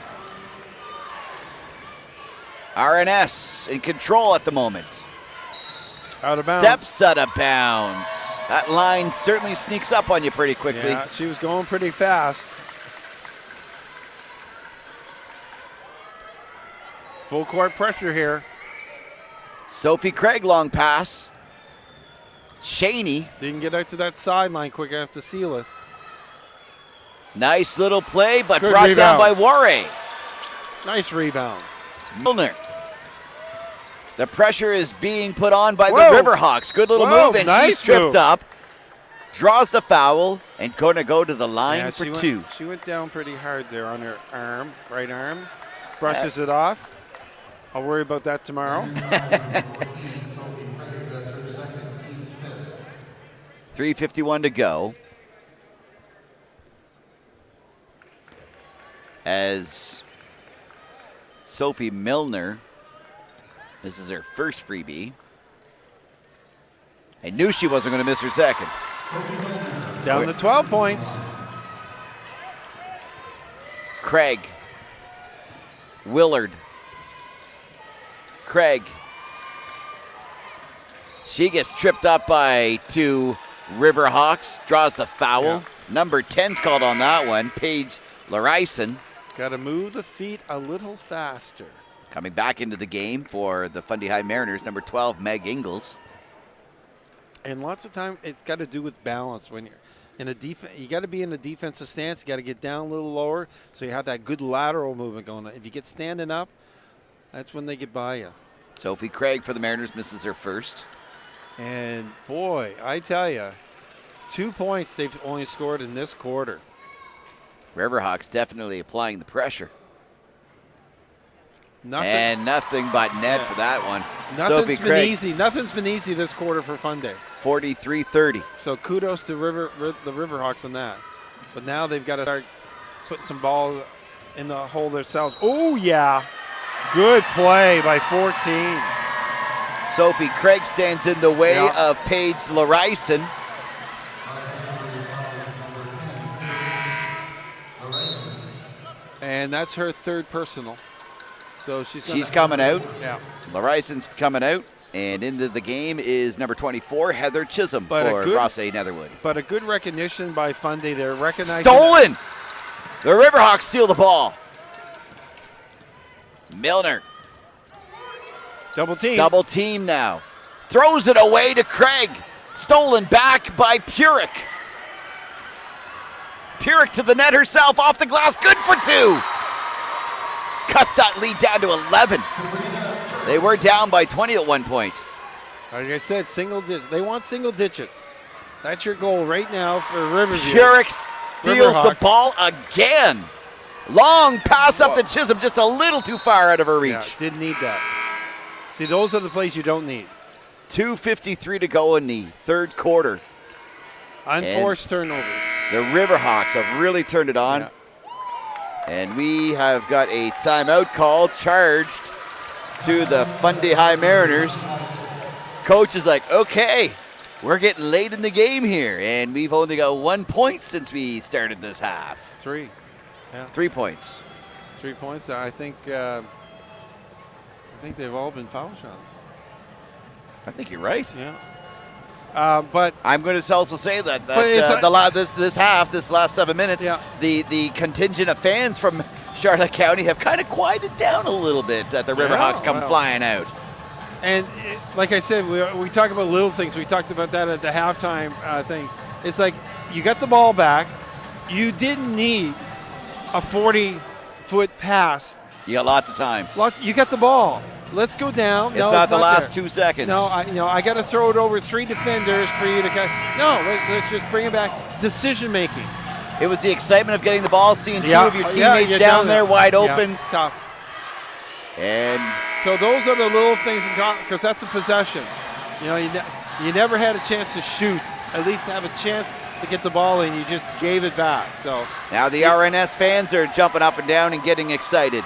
S3: RNS in control at the moment.
S1: Out of bounds.
S3: Steps out of bounds. That line certainly sneaks up on you pretty quickly.
S1: Yeah, she was going pretty fast. Full court pressure here.
S3: Sophie Craig, long pass. Shaney.
S1: Didn't get out to that sideline quick enough to seal it.
S3: Nice little play, but
S1: Good
S3: brought
S1: rebound.
S3: down by Warre.
S1: Nice rebound.
S3: Milner. The pressure is being put on by
S1: Whoa.
S3: the Riverhawks. Good little
S1: Whoa,
S3: move, and
S1: nice
S3: she's tripped
S1: move.
S3: up. Draws the foul, and going to go to the line
S1: Yeah,
S3: for
S1: she
S3: two.
S1: She went down pretty hard there on her arm, right arm. Brushes it off. I'll worry about that tomorrow.
S3: 3:51 to go. As Sophie Milner, this is her first freebie. I knew she wasn't going to miss her second.
S1: Down to 12 points.
S3: Craig. Willard. Craig. She gets tripped up by two Riverhawks, draws the foul.
S1: Yeah.
S3: Number 10's called on that one, Paige Larison.
S1: Got to move the feet a little faster.
S3: Coming back into the game for the Fundy High Mariners, number 12, Meg Ingles.
S1: And lots of time, it's got to do with balance. When you're in a defense, you got to be in a defensive stance. You got to get down a little lower, so you have that good lateral movement going on. If you get standing up, that's when they get by you.
S3: Sophie Craig for the Mariners misses her first.
S1: And boy, I tell you, 2 points they've only scored in this quarter.
S3: Riverhawks definitely applying the pressure.
S1: Nothing,
S3: And nothing but net for that one.
S1: nothing's
S3: Sophie
S1: been
S3: Craig,
S1: easy. Nothing's been easy this quarter for Fundy.
S3: 43-30.
S1: So kudos to the Riverhawks on that. But now they've got to start putting some ball in the hole themselves. Oh, yeah. Good play by 14.
S3: Sophie Craig stands in the way
S1: Yeah.
S3: of Paige Larison.
S1: And that's her third personal. So
S3: She's coming out.
S1: Yeah.
S3: Larison's coming out. And into the game is number 24, Heather Chisholm
S1: But a
S3: for
S1: good-
S3: Rothesay Netherwood.
S1: But a good recognition by Fundy. They're recognizing.
S3: Stolen! The Riverhawks steal the ball. Milner,
S1: Double team.
S3: double team now. Throws it away to Craig. Stolen back by Purick. Purick to the net herself, off the glass, good for two. Cuts that lead down to 11. They were down by 20 at one point.
S1: Like I said, single digits. They want single digits. That's your goal right now for Riverview.
S3: Purick steals the
S1: Riverhawks.
S3: ball again. Long pass up to Chisholm, just a little too far out of her reach.
S1: Yeah, didn't need that. See, those are the plays you don't need.
S3: 2:53 to go in the third quarter.
S1: Unforced turnovers.
S3: The Riverhawks have really turned it on.
S1: Yeah.
S3: And we have got a timeout call charged to the Fundy High Mariners. Coach is like, okay, we're getting late in the game here, and we've only got 1 point since we started this half.
S1: 3. Yeah,
S3: 3 points.
S1: 3 points. I think they've all been foul shots.
S3: I think you're right.
S1: Yeah. But
S3: I'm going to also say that,
S1: But it's
S3: this half, this last 7 minutes,
S1: Yeah.
S3: the contingent of fans from Charlotte County have kind of quieted down a little bit that the Riverhawks come
S1: well.
S3: flying out.
S1: And like I said, we talk about little things. We talked about that at the halftime thing. It's like you got the ball back. You didn't need a 40-foot pass.
S3: You got lots of time.
S1: You got the ball. Let's go down.
S3: It's not the last 2 seconds.
S1: No, I got to throw it over 3 defenders for you to catch. No, let's just bring it back. Decision making.
S3: It was the excitement of getting the ball, seeing two of your teammates
S1: you're
S3: down there wide open.
S1: Yeah, tough.
S3: And
S1: so those are the little things, because that's a possession. You know, you never had a chance to shoot, at least have a chance to get the ball in. You just gave it back. So
S3: now the RNS fans are jumping up and down and getting excited.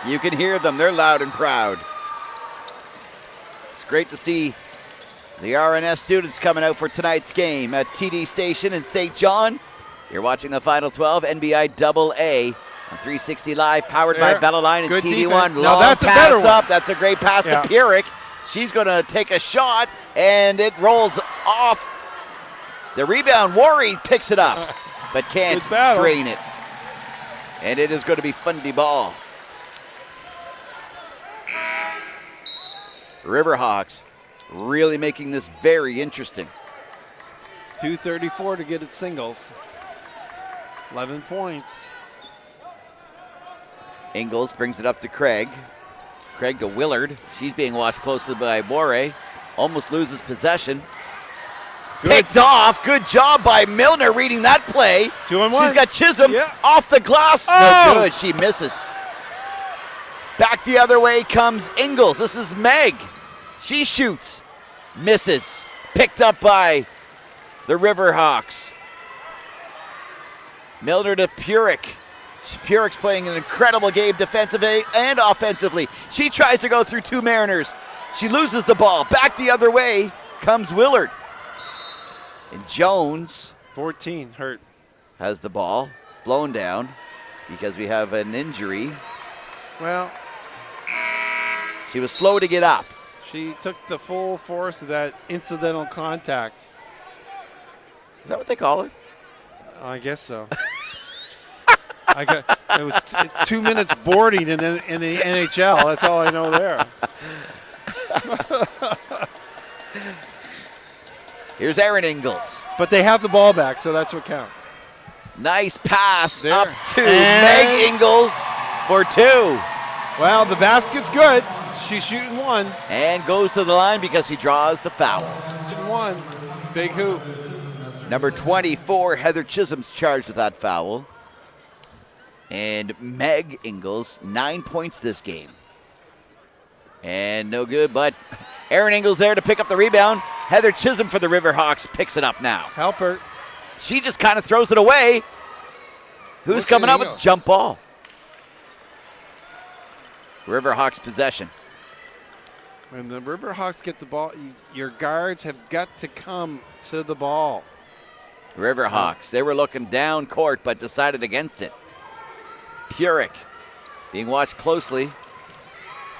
S3: You can hear them. They're loud and proud. It's great to see the RNS students coming out for tonight's game at TD Station in St. John. You're watching the Final 12 NBIAA on 360 Live, powered by Bella Line and TV1. Long pass up. That's a great pass to Pierrick. She's going to take a shot, and it rolls off. The rebound, Worry picks it up, but can't drain it. And it is going to be Fundy ball. Riverhawks really making this very interesting.
S1: 2:34 to get it singles. 11 points.
S3: Ingles brings it up to Craig. Craig to Willard. She's being watched closely by Moray. Almost loses possession. Picked off. Good job by Milner reading that play.
S1: 2-on-1.
S3: She's got Chisholm off the glass. No good. She misses. Back the other way comes Ingles. This is Meg. She shoots. Misses. Picked up by the Riverhawks. Milner to Pierrick. Pierrick's playing an incredible game defensively and offensively. She tries to go through two Mariners. She loses the ball. Back the other way comes Willard. And Jones
S1: 14 hurt.
S3: Has the ball blown down because we have an injury.
S1: Well,
S3: she was slow to get up.
S1: She took the full force of that incidental contact.
S3: Is that what they call it?
S1: I guess so. It was 2 minutes boarding in the NHL. That's all I know there.
S3: Here's Aaron Ingles.
S1: But they have the ball back, so that's what counts.
S3: Nice pass up to Meg Ingles for two.
S1: Well, the basket's good. She's shooting one.
S3: And goes to the line because he draws the foul.
S1: Shooting one. Big hoop.
S3: Number 24, Heather Chisholm's charged with that foul. And Meg Ingles, 9 points this game. And no good, but Aaron Ingles there to pick up the rebound. Heather Chisholm for the Riverhawks picks it up now.
S1: Help her.
S3: She just kind of throws it away. Who's coming up with jump ball? Riverhawks possession.
S1: When the Riverhawks get the ball, your guards have got to come to the ball.
S3: Riverhawks, they were looking down court but decided against it. Pierrick being watched closely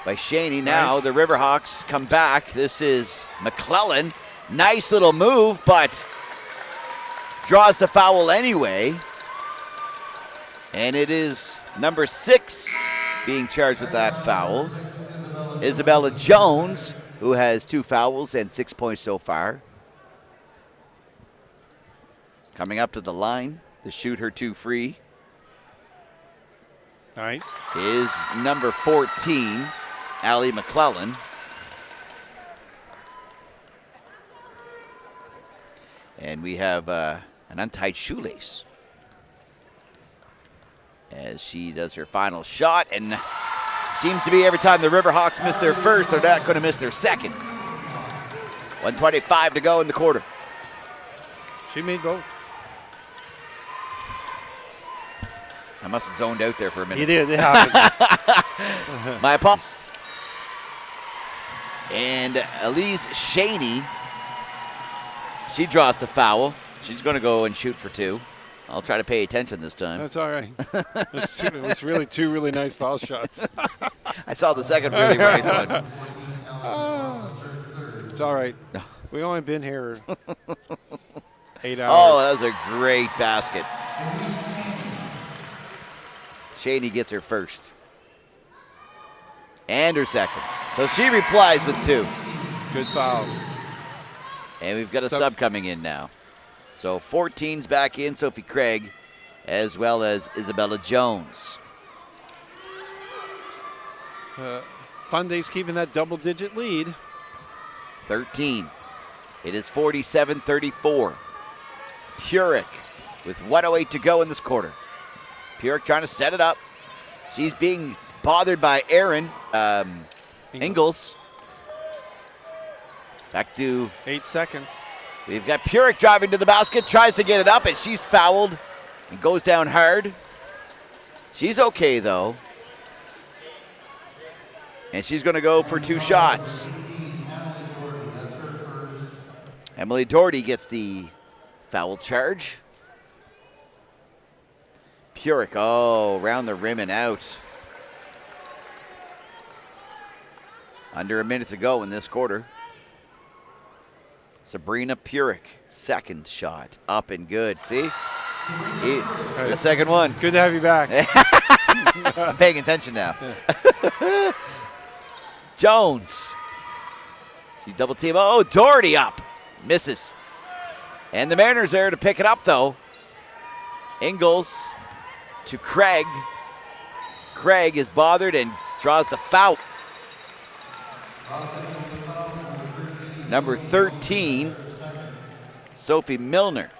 S3: by Shaney. Now the Riverhawks come back. This is McClellan. Nice little move, but draws the foul anyway. And it is number 6 being charged with that foul. Isabella Jones, who has 2 fouls and 6 points so far. Coming up to the line to shoot her 2 free.
S1: Nice.
S3: Is number 14, Allie McClellan. And we have an untied shoelace as she does her final shot. And seems to be every time the Riverhawks miss their first, they're not going to miss their second. 1:25 to go in the quarter.
S1: She made both.
S3: I must have zoned out there for a minute.
S1: You did. It happened.
S3: My apologies. And Elise Shaney, she draws the foul. She's going to go and shoot for 2. I'll try to pay attention this time.
S1: That's all right. It was really 2 really nice foul shots.
S3: I saw the second really nice one.
S1: It's all right. We've only been here 8 hours.
S3: Oh, that was a great basket. Shaney gets her first. And her second. So she replies with 2.
S1: Good fouls.
S3: And we've got a sub coming in now. So 14's back in, Sophie Craig, as well as Isabella Jones.
S1: Fundy's keeping that double-digit lead.
S3: 13. It is 47-34. Purick with 1:08 to go in this quarter. Purick trying to set it up. She's being bothered by Aaron Ingalls. Back to
S1: 8 seconds.
S3: We've got Purick driving to the basket, tries to get it up, and she's fouled and goes down hard. She's okay, though. And she's going to go for 2 shots. Emily Doherty gets the foul charge. Purick, round the rim and out. Under a minute to go in this quarter. Sabrina Purick, second shot, up and good. See? The second one.
S1: Good to have you back.
S3: I'm paying attention now. Jones. She's double team. Doherty up. Misses. And the Mariners there to pick it up, though. Ingalls to Craig. Craig is bothered and draws the foul. Number 13, Sophie Milner.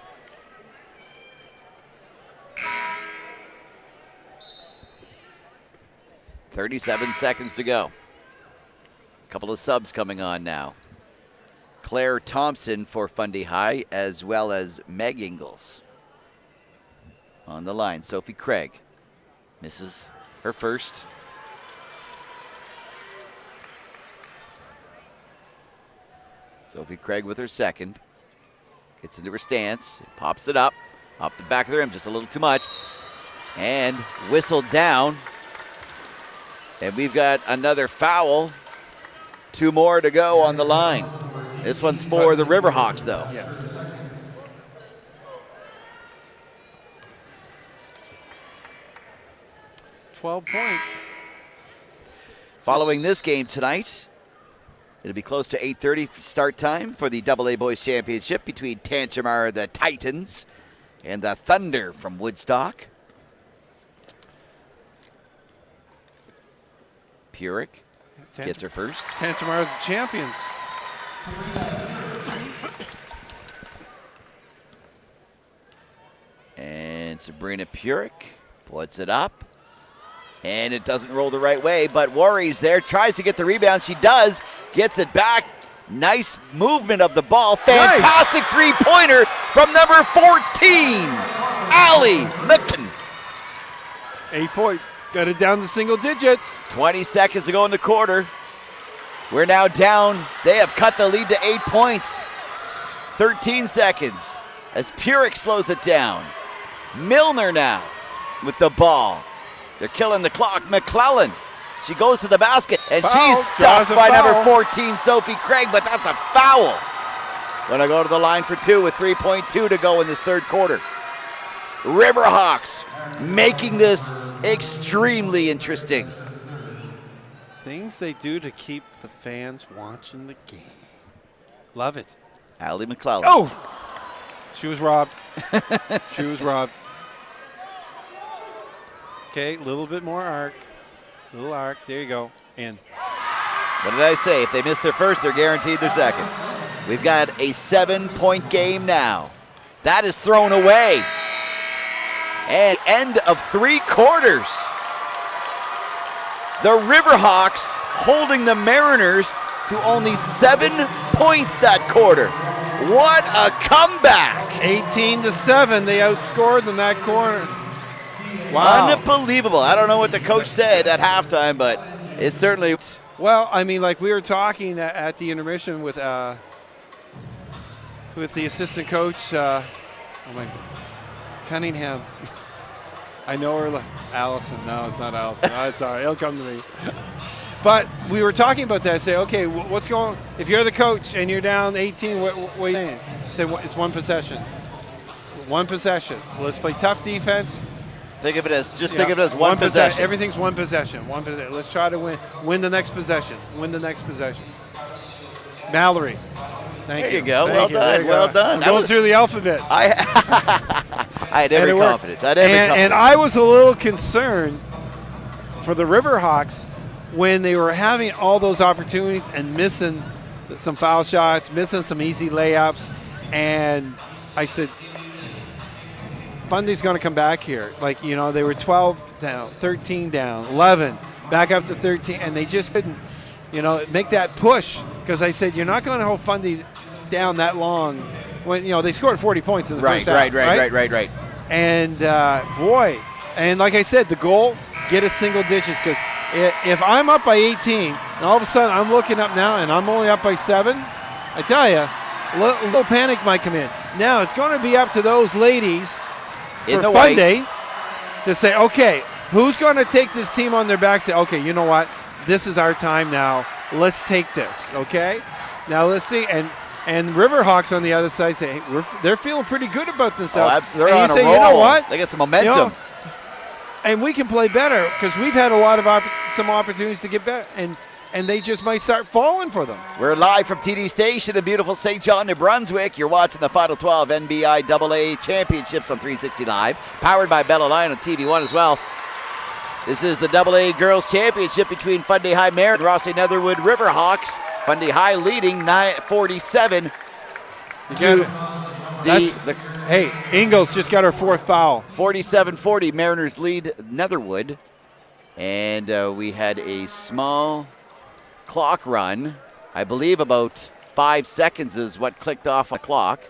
S3: .37 seconds to go. A couple of subs coming on now. Claire Thompson for Fundy High, as well as Meg Ingalls. On the line, Sophie Craig misses her first. Sophie Craig with her second. Gets into her stance, pops it up, off the back of the rim, just a little too much. And whistled down. And we've got another foul. 2 more to go on the line. This one's for the Riverhawks, though.
S1: Yes. $12 points.
S3: Following this game tonight, it'll be close to 8:30 start time for the AA Boys Championship between Tantramar, the Titans, and the Thunder from Woodstock. Purick gets her first.
S1: Tantramar is the champions.
S3: And Sabrina Purick puts it up. And it doesn't roll the right way, but Warry's there, tries to get the rebound. She does, gets it back. Nice movement of the ball. Fantastic three-pointer from number 14, Allie Mitten.
S1: 8 points. Got it down to single digits.
S3: 20 seconds to go in the quarter. We're now down. They have cut the lead to 8 points. 13 seconds as Purick slows it down. Milner now with the ball. They're killing the clock. McClellan, she goes to the basket, and she's stuffed by number 14, Sophie Craig, but that's a foul. Gonna go to the line for 2 with 3.2 to go in this third quarter. Riverhawks making this extremely interesting.
S1: Things they do to keep the fans watching the game. Love it.
S3: Allie McClellan.
S1: Oh! She was robbed. She was robbed. Okay, a little bit more arc. Little arc. There you go. In.
S3: What did I say? If they miss their first, they're guaranteed their second. We've got a 7-point game now. That is thrown away. And end of 3 quarters. The Riverhawks holding the Mariners to only 7 points that quarter. What a comeback.
S1: 18-7. They outscored in that corner. Wow.
S3: Unbelievable. I don't know what the coach said at halftime, but it certainly...
S1: Well, I mean, like we were talking at the intermission with the assistant coach, Cunningham. I know her, Allison. No, it's not Allison. No, it's all right. It'll come to me. But we were talking about that. I say, okay, what's going? If you're the coach and you're down 18, what are you saying? Say it's one possession. One possession. Let's play tough defense.
S3: Think of it as think of it as one possession.
S1: Everything's one possession. One possession. Let's try to win the next possession. Win the next possession. Mallory. Thank you.
S3: There you go.
S1: Thank
S3: Well
S1: you.
S3: done.
S1: I'm going through the alphabet.
S3: I had every confidence.
S1: And I was a little concerned for the Riverhawks when they were having all those opportunities and missing some foul shots, missing some easy layups. And I said, Fundy's going to come back here. Like, you know, they were 12 down, 13 down, 11, back up to 13, and they just couldn't, you know, make that push. Because I said, you're not going to hold Fundy down that long when, you know, they scored 40 points in the first half.
S3: Right.
S1: And, boy, and like I said, the goal, get it single digits. Because if I'm up by 18, and all of a sudden I'm looking up now and I'm only up by 7, I tell you, a little panic might come in. Now it's going to be up to those ladies
S3: in
S1: for Fundy to say, okay, who's going to take this team on their back? Say, okay, you know what? This is our time now. Let's take this, okay? Now let's see. And Riverhawks on the other side say, hey, they're feeling pretty good about themselves.
S3: They're on a roll.
S1: You know what?
S3: They got some momentum.
S1: You know, and we can play better because we've had a lot of some opportunities to get better. And they just might start falling for them.
S3: We're live from TD Station in beautiful St. John, New Brunswick. You're watching the Final 12 NBIAA Championships on 360 Live, powered by Bella Line on TV1 as well. This is the AA Girls Championship between Fundy High Mariners and Rothesay Netherwood Riverhawks. Fundy High leading 9-47.
S1: Hey, Ingles just got her 4th foul.
S3: 47-40, Mariners lead Netherwood. And we had a small clock run. I believe about 5 seconds is what clicked off a clock.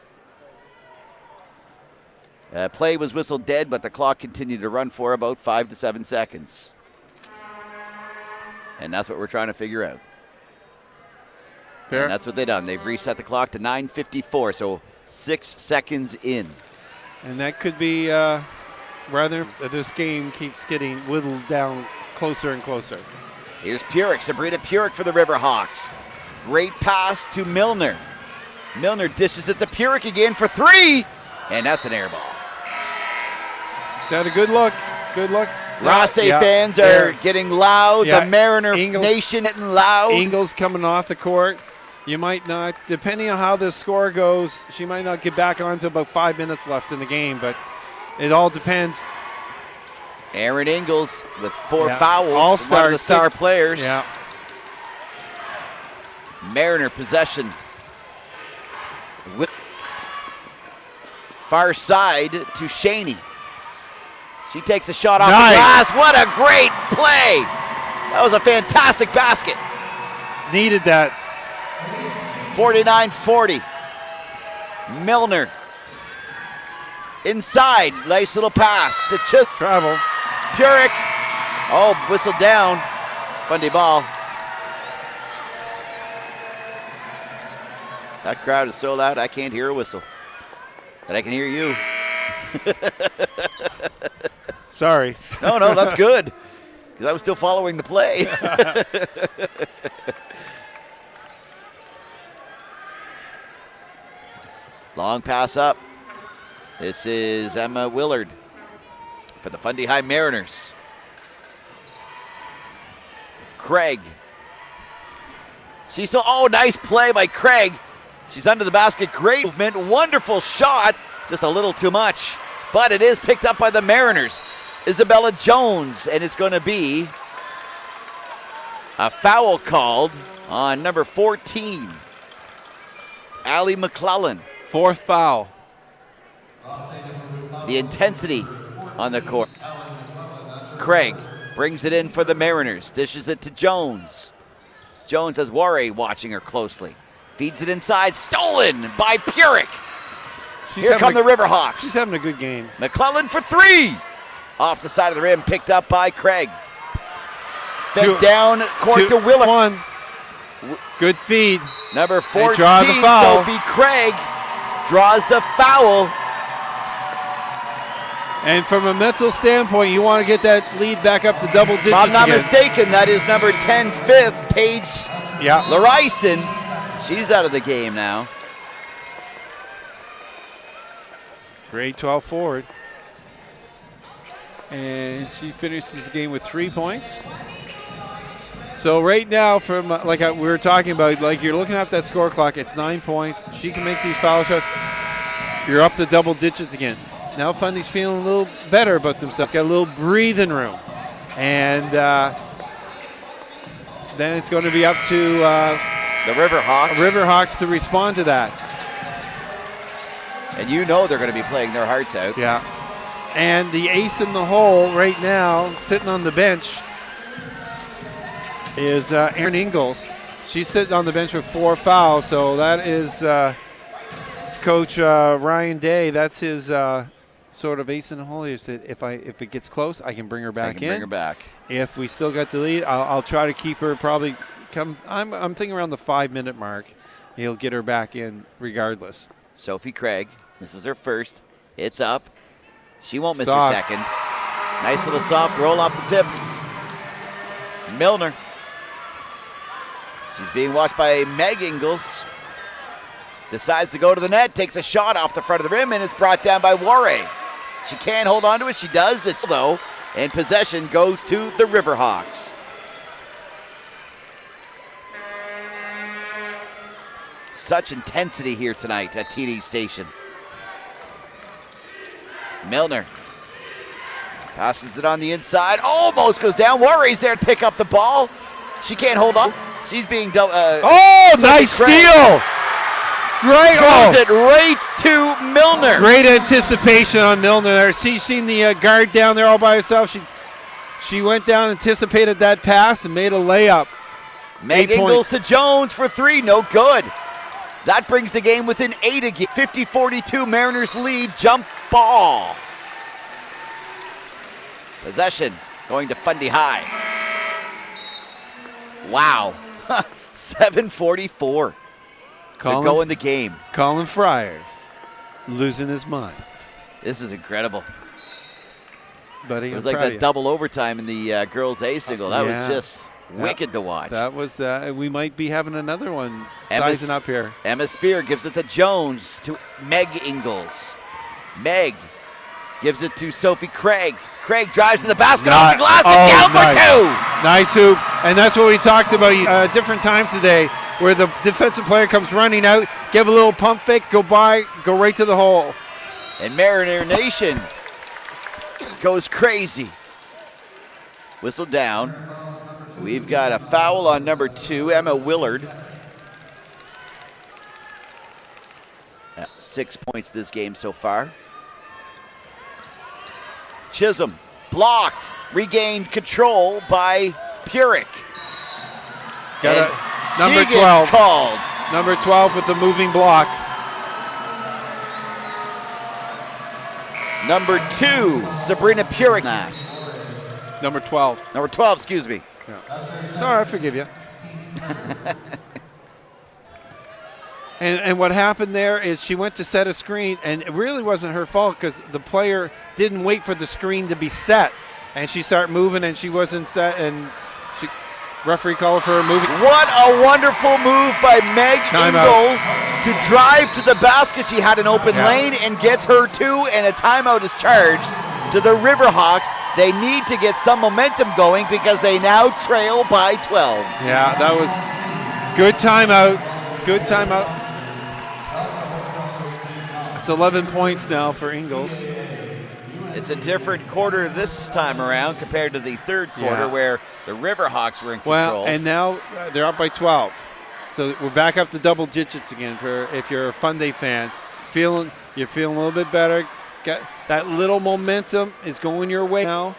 S3: Play was whistled dead, but the clock continued to run for about 5 to 7 seconds. And that's what we're trying to figure out.
S1: Fair.
S3: And that's what they've done. They've reset the clock to 9:54, so 6 seconds in.
S1: And that could be rather this game keeps getting whittled down closer and closer.
S3: Here's Purick, Sabrina Purick for the Riverhawks. Great pass to Milner. Milner dishes it to Purick again for 3, and that's an air ball.
S1: Is that a good look? Good look.
S3: Rothesay fans are getting loud.
S1: Yeah.
S3: The Mariner
S1: Ingles,
S3: Nation getting loud.
S1: Ingles coming off the court. You might not, depending on how this score goes, she might not get back on until about 5 minutes left in the game, but it all depends.
S3: Aaron Ingles with 4 fouls.
S1: All-star,
S3: one of the star players.
S1: Yeah.
S3: Mariner possession. Far side to Shaney. She takes a shot off the glass. What a great play. That was a fantastic basket.
S1: Needed that.
S3: 49-40. Milner. Inside. Nice little pass to
S1: Travel.
S3: Purick. Oh, whistled down. Fundy ball. That crowd is so loud I can't hear a whistle. But I can hear you.
S1: Sorry.
S3: No, that's good. Because I was still following the play. Long pass up. This is Emma Willard for the Fundy High Mariners. Craig. Nice play by Craig. She's under the basket. Great movement. Wonderful shot. Just a little too much. But it is picked up by the Mariners. Isabella Jones. And it's going to be a foul called on number 14. Allie McClellan.
S1: 4th foul.
S3: The intensity on the court. Craig brings it in for the Mariners. Dishes it to Jones. Jones has Warre watching her closely. Feeds it inside. Stolen by Purick. Here come the Riverhawks.
S1: She's having a good game.
S3: McClellan for 3. Off the side of the rim. Picked up by Craig. Fed down court to Willard.
S1: Good feed.
S3: Number 14,
S1: draw the foul.
S3: Sophie Craig, draws the foul.
S1: And from a mental standpoint, you want to get that lead back up to double digits.
S3: If I'm not
S1: again.
S3: mistaken, that is number 10's 5th, Paige Larison. She's out of the game now.
S1: Grade 12 forward. And she finishes the game with 3 points. So right now, from we were talking about, like you're looking at that score clock, it's 9 points. She can make these foul shots. You're up to double digits again. Now Fundy's feeling a little better about themselves. Got a little breathing room. And then it's going to be up to
S3: the Riverhawks
S1: to respond to that.
S3: And you know they're going to be playing their hearts out.
S1: Yeah. And the ace in the hole right now, sitting on the bench, is Erin Ingalls. She's sitting on the bench with 4 fouls, so that is Coach Ryan Day. That's his sort of ace in the hole. He said, if it gets close, I can bring her back in.
S3: Bring her back.
S1: If we still got the lead, I'll try to keep her probably I'm thinking around the 5-minute mark. He'll get her back in regardless.
S3: Sophie Craig, this is her first. It's up. She won't miss
S1: Soft.
S3: her second. Nice little soft roll off the tips. Milner. She's being watched by Meg Ingalls. Decides to go to the net, takes a shot off the front of the rim, and it's brought down by Warray. She can't hold on to it. She does. It's though, and possession goes to the Riverhawks. Such intensity here tonight at TD Station. Milner passes it on the inside. Almost goes down. Warray's there to pick up the ball. She can't hold on. She's being
S1: nice steal. Great.
S3: Throws it right to Milner.
S1: Great anticipation on Milner there. She's seen the guard down there all by herself. She went down, anticipated that pass, and made a layup.
S3: Meg Ingalls to Jones for 3. No good. That brings the game within 8 again. 50-42 Mariners lead. Jump ball. Possession going to Fundy High. Wow. 7:44. They're going the game.
S1: Colin Friars losing his mind.
S3: This is incredible.
S1: Buddy,
S3: it was like that double overtime in the girls A single. That was just wicked to watch.
S1: That was, we might be having another one sizing up here.
S3: Emma Spear gives it to Jones to Meg Ingalls. Meg gives it to Sophie Craig. Craig drives to the basket off the glass and down for 2.
S1: Nice hoop. And that's what we talked about different times today, where the defensive player comes running out, give a little pump fake, go right to the hole.
S3: And Mariner Nation goes crazy. Whistle down. We've got a foul on number 2, Emma Willard. 6 points this game so far. Chisholm blocked, regained control by Purick.
S1: Got number 12
S3: called.
S1: Number 12 with the moving block.
S3: Number 2, Sabrina Purick.
S1: Number 12.
S3: Number 12, excuse me.
S1: Yeah. All right, I forgive you. And what happened there is she went to set a screen, and it really wasn't her fault because the player didn't wait for the screen to be set. And she started moving, and she wasn't set, and referee called for her moving.
S3: What a wonderful move by Meg Ingalls to drive to the basket. She had an open lane and gets her 2, and a timeout is charged to the Riverhawks. They need to get some momentum going because they now trail by 12.
S1: Yeah, that was good timeout. Good timeout. It's 11 points now for Ingalls.
S3: It's a different quarter this time around compared to the third quarter where the Riverhawks were in control.
S1: Well, and now they're up by 12. So we're back up to double digits again if you're a Fundy fan. You're feeling a little bit better. Got that little momentum is going your way now.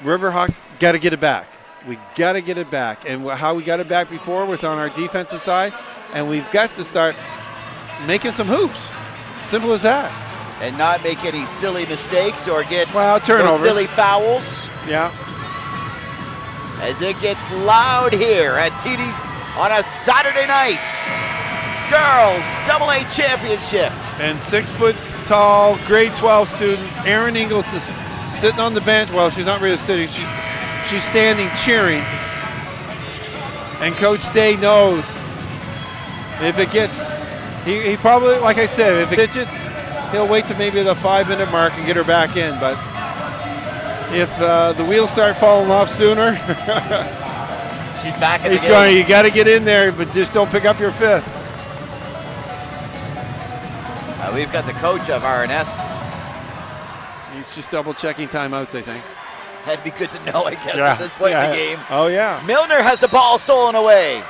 S1: Riverhawks got to get it back. We got to get it back. And how we got it back before was on our defensive side. And we've got to start making some hoops. Simple as that.
S3: And not make any silly mistakes or get
S1: turnovers.
S3: Silly fouls.
S1: Yeah.
S3: As it gets loud here at TD's on a Saturday night. Girls AA Championship.
S1: And 6-foot-tall, grade 12 student Erin Ingalls is sitting on the bench. Well, she's not really sitting. She's standing cheering. And Coach Day knows if it gets, he probably, like I said, if it digits, he'll wait to maybe the 5-minute mark and get her back in. But if the wheels start falling off sooner,
S3: She's back in the
S1: he's
S3: game.
S1: going, you got to get in there, but just don't pick up your fifth.
S3: We've got the coach of RNS.
S1: He's just double checking timeouts, I think.
S3: That'd be good to know, I guess, at this point in the game.
S1: Oh, yeah.
S3: Milner has the ball stolen away.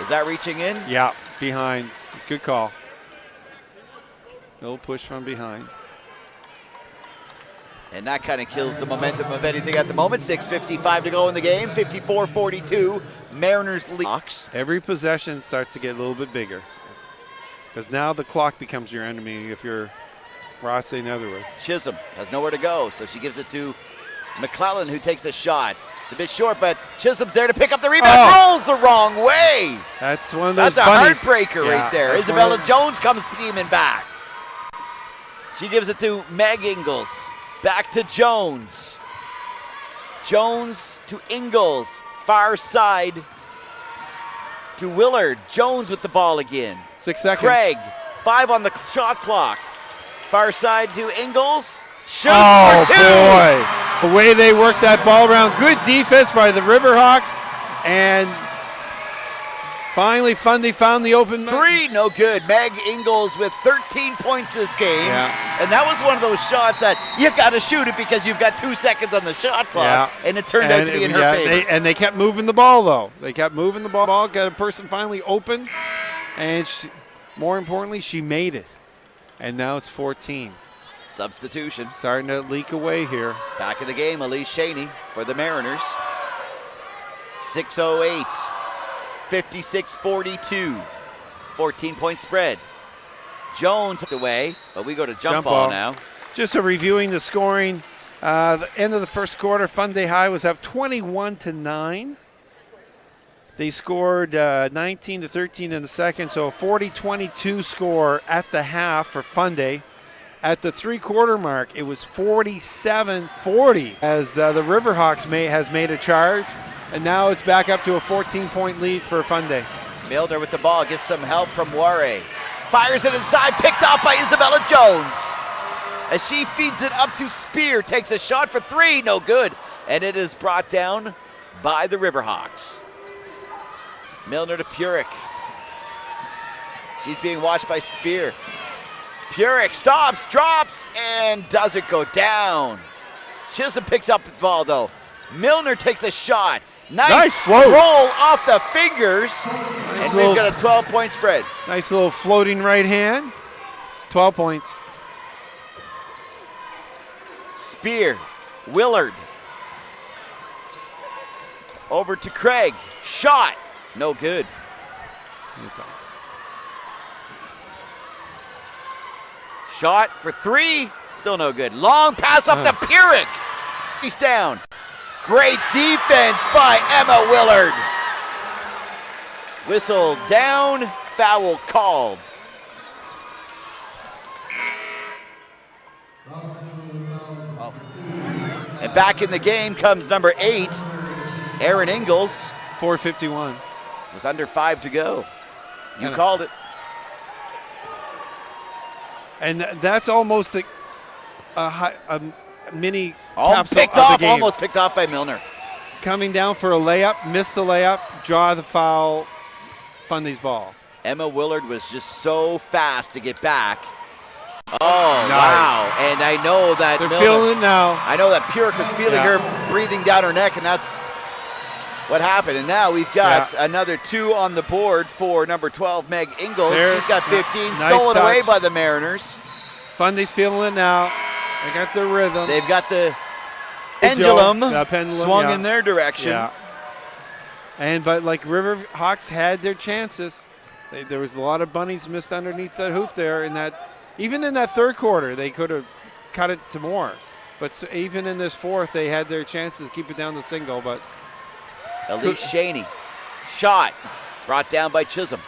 S3: Is that reaching in?
S1: Yeah, behind. Good call. Little push from behind.
S3: And that kind of kills the momentum of anything at the moment. 6:55 to go in the game. 54-42. Mariners lead.
S1: Every possession starts to get a little bit bigger. Because now the clock becomes your enemy if you're Rothesay Netherwood.
S3: Chisholm has nowhere to go, so she gives it to McClellan, who takes a shot. It's a bit short, but Chisholm's there to pick up the rebound. Rolls the wrong way.
S1: That's one of those
S3: That's a
S1: bunnies.
S3: heartbreaker right there. Isabella Jones comes beaming back. She gives it to Meg Ingles. Back to Jones. Jones to Ingles. Far side to Willard. Jones with the ball again.
S1: 6 seconds.
S3: Craig, 5 on the shot clock. Far side to Ingles. Shoots for 2.
S1: Boy. The way they worked that ball around. Good defense by the Riverhawks. And finally, Fundy found the open.
S3: 3, no good. Meg Ingles with 13 points this game.
S1: Yeah.
S3: And that was one of those shots that you've got to shoot it because you've got 2 seconds on the shot clock.
S1: Yeah.
S3: And it turned out to be in her favor.
S1: They kept moving the ball, though. They kept moving the ball. Got a person finally open. And more importantly, she made it. And now it's 14.
S3: Substitution.
S1: Starting to leak away here.
S3: Back in the game, Elise Shaney for the Mariners. 6:08. 56-42. 14-point spread. Jones away, but we go to jump ball now.
S1: Just reviewing the scoring. The end of the first quarter, Fundy High was up 21-9. They scored 19-13 in the second, so a 40-22 score at the half for Fundy. At the three-quarter mark, it was 47-40 as the Riverhawks has made a charge, and now it's back up to a 14-point lead for Fundy.
S3: Milner with the ball, gets some help from Ware. Fires it inside, picked off by Isabella Jones. As she feeds it up to Spear, takes a shot for 3, no good. And it is brought down by the Riverhawks. Milner to Purick. She's being watched by Spear. Purick stops, drops, and doesn't go down. Chisholm picks up the ball, though. Milner takes a shot. Nice roll off the fingers. And we've got a 12-point spread.
S1: Nice little floating right hand. 12 points.
S3: Spear, Willard. Over to Craig. Shot. No good. Shot for 3. Still no good. Long pass up to Purick. He's down. Great defense by Emma Willard. Whistle down. Foul called. And back in the game comes number 8, Erin Ingles.
S1: 4:51.
S3: With under 5 to go. You called it.
S1: And that's almost a mini
S3: almost picked off by Milner.
S1: Coming down for a layup, missed the layup, draw the foul, Fundy's ball.
S3: Emma Willard was just so fast to get back. Oh, nice. Wow. And I know that
S1: they're feeling it now.
S3: I know that Purick was feeling her breathing down her neck, and that's what happened. And now we've got another 2 on the board for number 12, Meg Ingles. She's got 15, stolen away by the Mariners.
S1: Fundy's feeling it now. They got the rhythm.
S3: They've got the pendulum swung in their direction.
S1: Yeah. But like Riverhawks had their chances. There was a lot of bunnies missed underneath the hoop there. Even in that third quarter, they could have cut it to more. But even in this fourth, they had their chances to keep it down to single. But
S3: Elise Shaney, shot, brought down by Chisholm.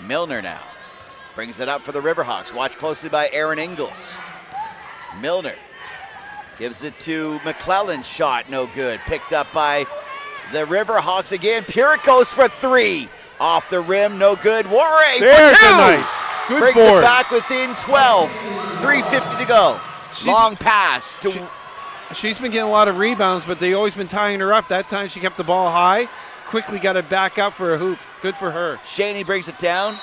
S3: Milner now brings it up for the Riverhawks. Watched closely by Erin Ingles. Milner gives it to McClellan. Shot, no good. Picked up by the Riverhawks again. Purick goes for 3. Off the rim, no good. Ware for 2.
S1: Nice. Good
S3: brings
S1: board.
S3: It back within 12. 3:50 to go. Long pass to
S1: She's been getting a lot of rebounds, but they've always been tying her up. That time she kept the ball high, quickly got it back up for a hoop. Good for her.
S3: Shaney brings it down.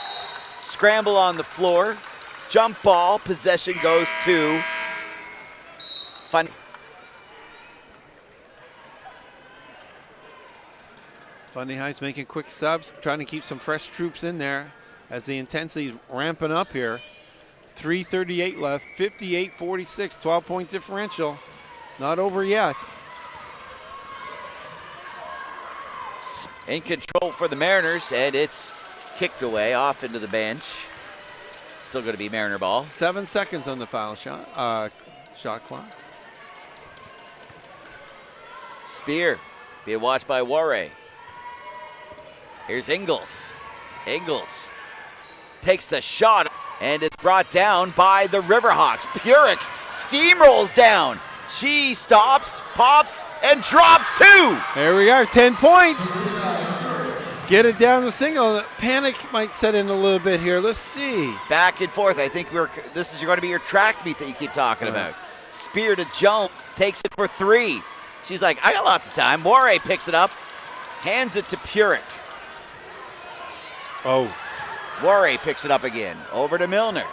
S3: Scramble on the floor. Jump ball. Possession goes to Fundy.
S1: Fundy High's making quick subs, trying to keep some fresh troops in there as the intensity's ramping up here. 3:38 left, 58-46, 12-point differential. Not over yet.
S3: In control for the Mariners, and it's kicked away off into the bench. Still going to be Mariner ball.
S1: 7 seconds on the foul shot clock.
S3: Spear being watched by Warray. Here's Ingles. Ingles takes the shot, and it's brought down by the Riverhawks. Purick steamrolls down. She stops, pops, and drops two.
S1: There we are, 10 points. Get it down the single. Panic might set in a little bit here. Let's see.
S3: Back and forth. I think this is going to be your track meet that you keep talking about. Spear to Jones, takes it for three. She's like, I got lots of time. Moray picks it up, hands it to Purick.
S1: Oh.
S3: Moray picks it up again. Over to Milner.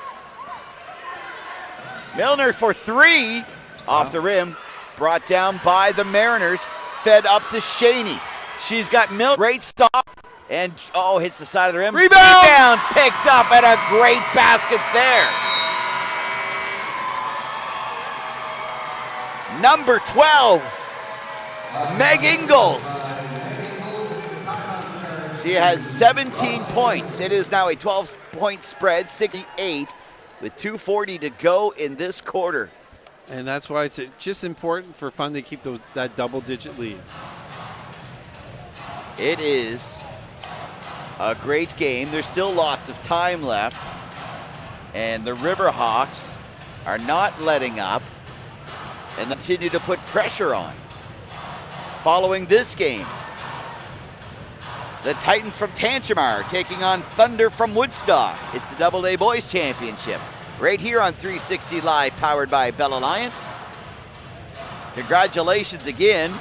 S3: Milner for three. Off the rim. Brought down by the Mariners. Fed up to Shaney. She's got Milner. Great stop. And, hits the side of the rim.
S1: Rebound!
S3: Rebound picked up, and a great basket there. Number 12, Meg Ingles. She has 17 points. It is now a 12-point spread, 68, with 2:40 to go in this quarter.
S1: And that's why it's just important for Fundy to keep that double-digit lead.
S3: It is a great game. There's still lots of time left. And the Riverhawks are not letting up and continue to put pressure on. Following this game, the Titans from Tantramar taking on Thunder from Woodstock. It's the AA Boys Championship. Right here on 360 Live, powered by Bell Alliance. Congratulations again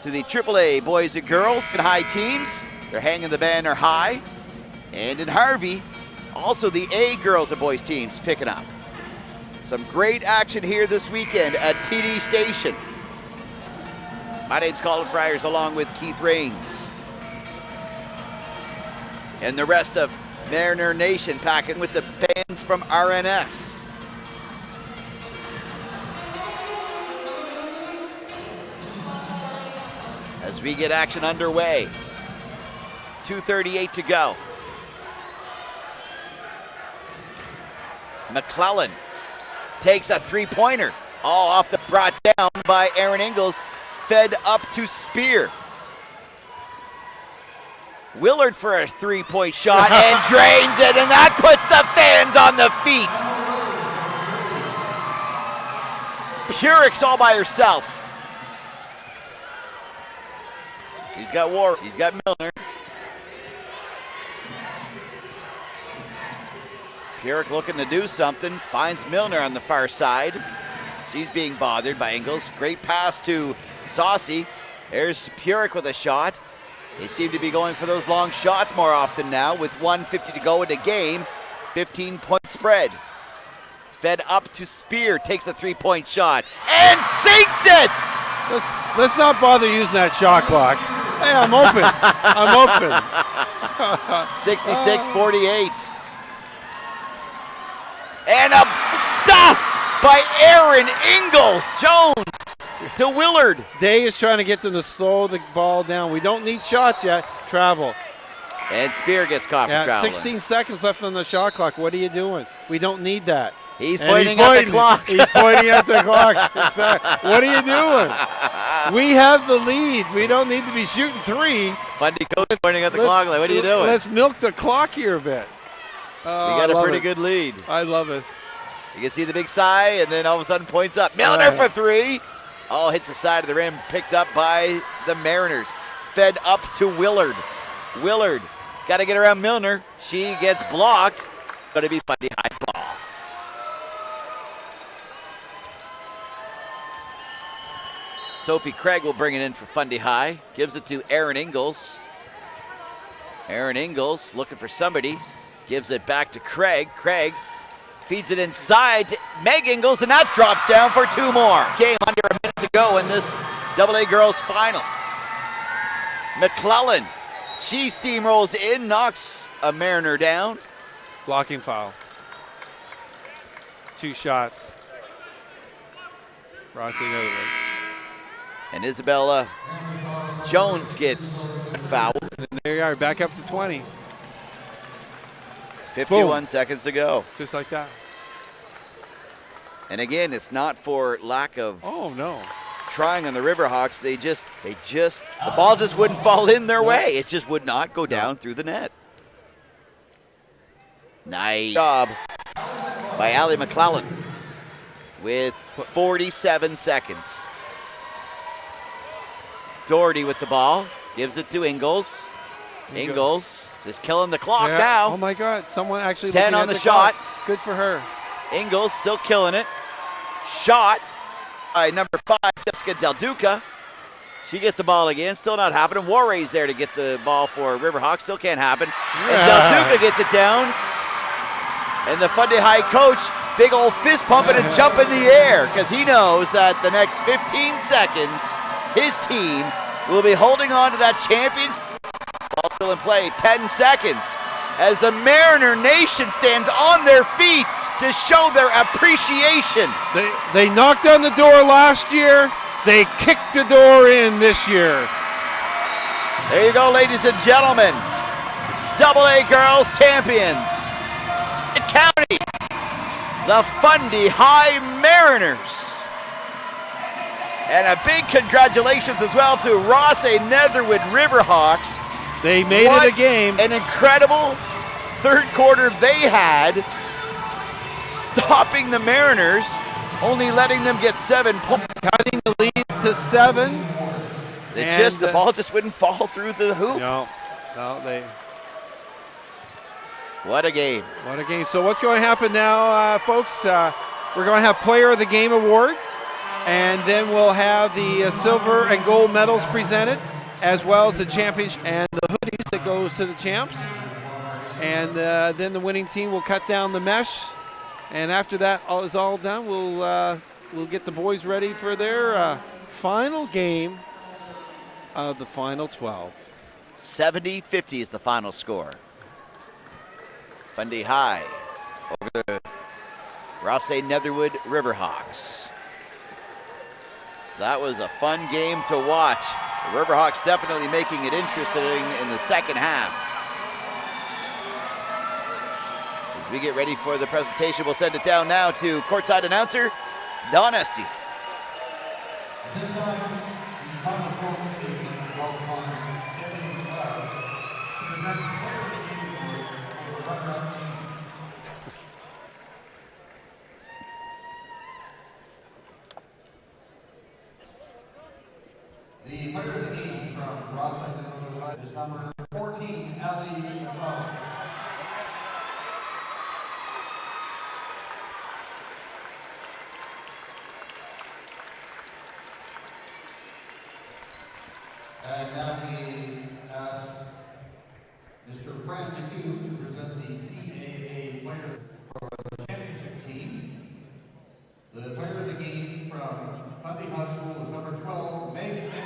S3: to the AAA boys and girls and high teams. They're hanging the banner high. And in Harvey, also the A girls and boys teams picking up. Some great action here this weekend at TD Station. My name's Colin Friars along with Keith Rains. And the rest of Mariner Nation packing with the fans from RNS. As we get action underway. 2:38 to go. McClellan takes a three-pointer. All brought down by Aaron Ingles. Fed up to Spear. Willard for a three-point shot and drains it, and that puts the fans on the feet. Purick's all by herself. She's got War. She's got Milner. Purick looking to do something. Finds Milner on the far side. She's being bothered by Ingles. Great pass to Saucy. There's Purick with a shot. They seem to be going for those long shots more often now with 1:50 to go in the game. 15-point spread. Fed up to Spear, takes the three-point shot and sinks it!
S1: Let's not bother using that shot clock. Hey, I'm open. I'm open.
S3: 66-48. And a stuff by Aaron Ingles. Jones to Willard.
S1: Day is trying to get them to slow the ball down. We don't need shots yet. Travel.
S3: And Spear gets caught for traveling.
S1: 16 seconds left on the shot clock. What are you doing? We don't need that.
S3: He's pointing at the clock.
S1: He's pointing at the clock. Exactly. What are you doing? We have the lead. We don't need to be shooting three.
S3: Fundy coach pointing at the clock. Like, what are you doing?
S1: Let's milk the clock here a bit.
S3: We got a pretty good lead.
S1: I love it.
S3: You can see the big sigh, and then all of a sudden points up. Milner for three. Oh, hits the side of the rim, picked up by the Mariners. Fed up to Willard. Willard, got to get around Milner. She gets blocked. Going to be Fundy high ball. Sophie Craig will bring it in for Fundy High. Gives it to Erin Ingalls. Erin Ingalls looking for somebody. Gives it back to Craig. Craig feeds it inside to Meg Ingalls, and that drops down for 2 more. Game under a minute to go in this AA girls final. McClellan, she steamrolls in, knocks a Mariner down.
S1: Blocking foul. 2 shots. Rothesay Netherwood.
S3: And Isabella Jones gets a foul.
S1: And there you are, back up to 20.
S3: 51
S1: Boom.
S3: seconds to go.
S1: Just like that.
S3: And again, it's not for lack of
S1: Oh, no.
S3: trying on the Riverhawks. The ball just wouldn't fall in their way. It just would not go down through the net. Nice job by Allie McClellan with 47 seconds. Doherty with the ball, gives it to Ingalls. Ingalls just killing the clock now.
S1: Oh my God, someone actually
S3: 10
S1: looking
S3: on
S1: at
S3: the shot.
S1: clock. Good for her.
S3: Ingalls still killing it. Shot by number 5, Jessica Del Duca. She gets the ball again, still not happening. Warray's there to get the ball for Riverhawks, still can't happen. And Del Duca gets it down. And the Fundy High coach, big old fist pumping and jump in the air, because he knows that the next 15 seconds, his team will be holding on to that championship. Ball still in play, 10 seconds, as the Mariner Nation stands on their feet to show their appreciation.
S1: They knocked on the door last year. They kicked the door in this year.
S3: There you go, ladies and gentlemen. AA girls champions. County, the Fundy High Mariners. And a big congratulations as well to Rothesay Netherwood Riverhawks.
S1: They made it a game.
S3: An incredible third quarter they had, stopping the Mariners, only letting them get 7 points.
S1: Cutting the lead to 7.
S3: The ball just wouldn't fall through the hoop.
S1: No,
S3: What a game.
S1: What a game. So what's going to happen now, folks? We're going to have Player of the Game awards, and then we'll have the silver and gold medals presented, as well as the championship and the hoodies that goes to the champs. And then the winning team will cut down the mesh. And after that is all done, we'll get the boys ready for their final game of the final 12.
S3: 70-50 is the final score. Fundy High over the Rothesay Netherwood Riverhawks. That was a fun game to watch. The Riverhawks definitely making it interesting in the second half. As we get ready for the presentation, we'll send it down now to courtside announcer Don Esty.
S2: This time, the final trophy is the well-defined Kevin Cloud to present the player of the game award for the runner-up team. The player of the game from Rothesay Netherwood is number 14, Allie McClellan. And now we ask Mr. Fran McHugh to present the CAA player for the championship team. The player of the game from Fundy High School is number 12, Meg Ingalls.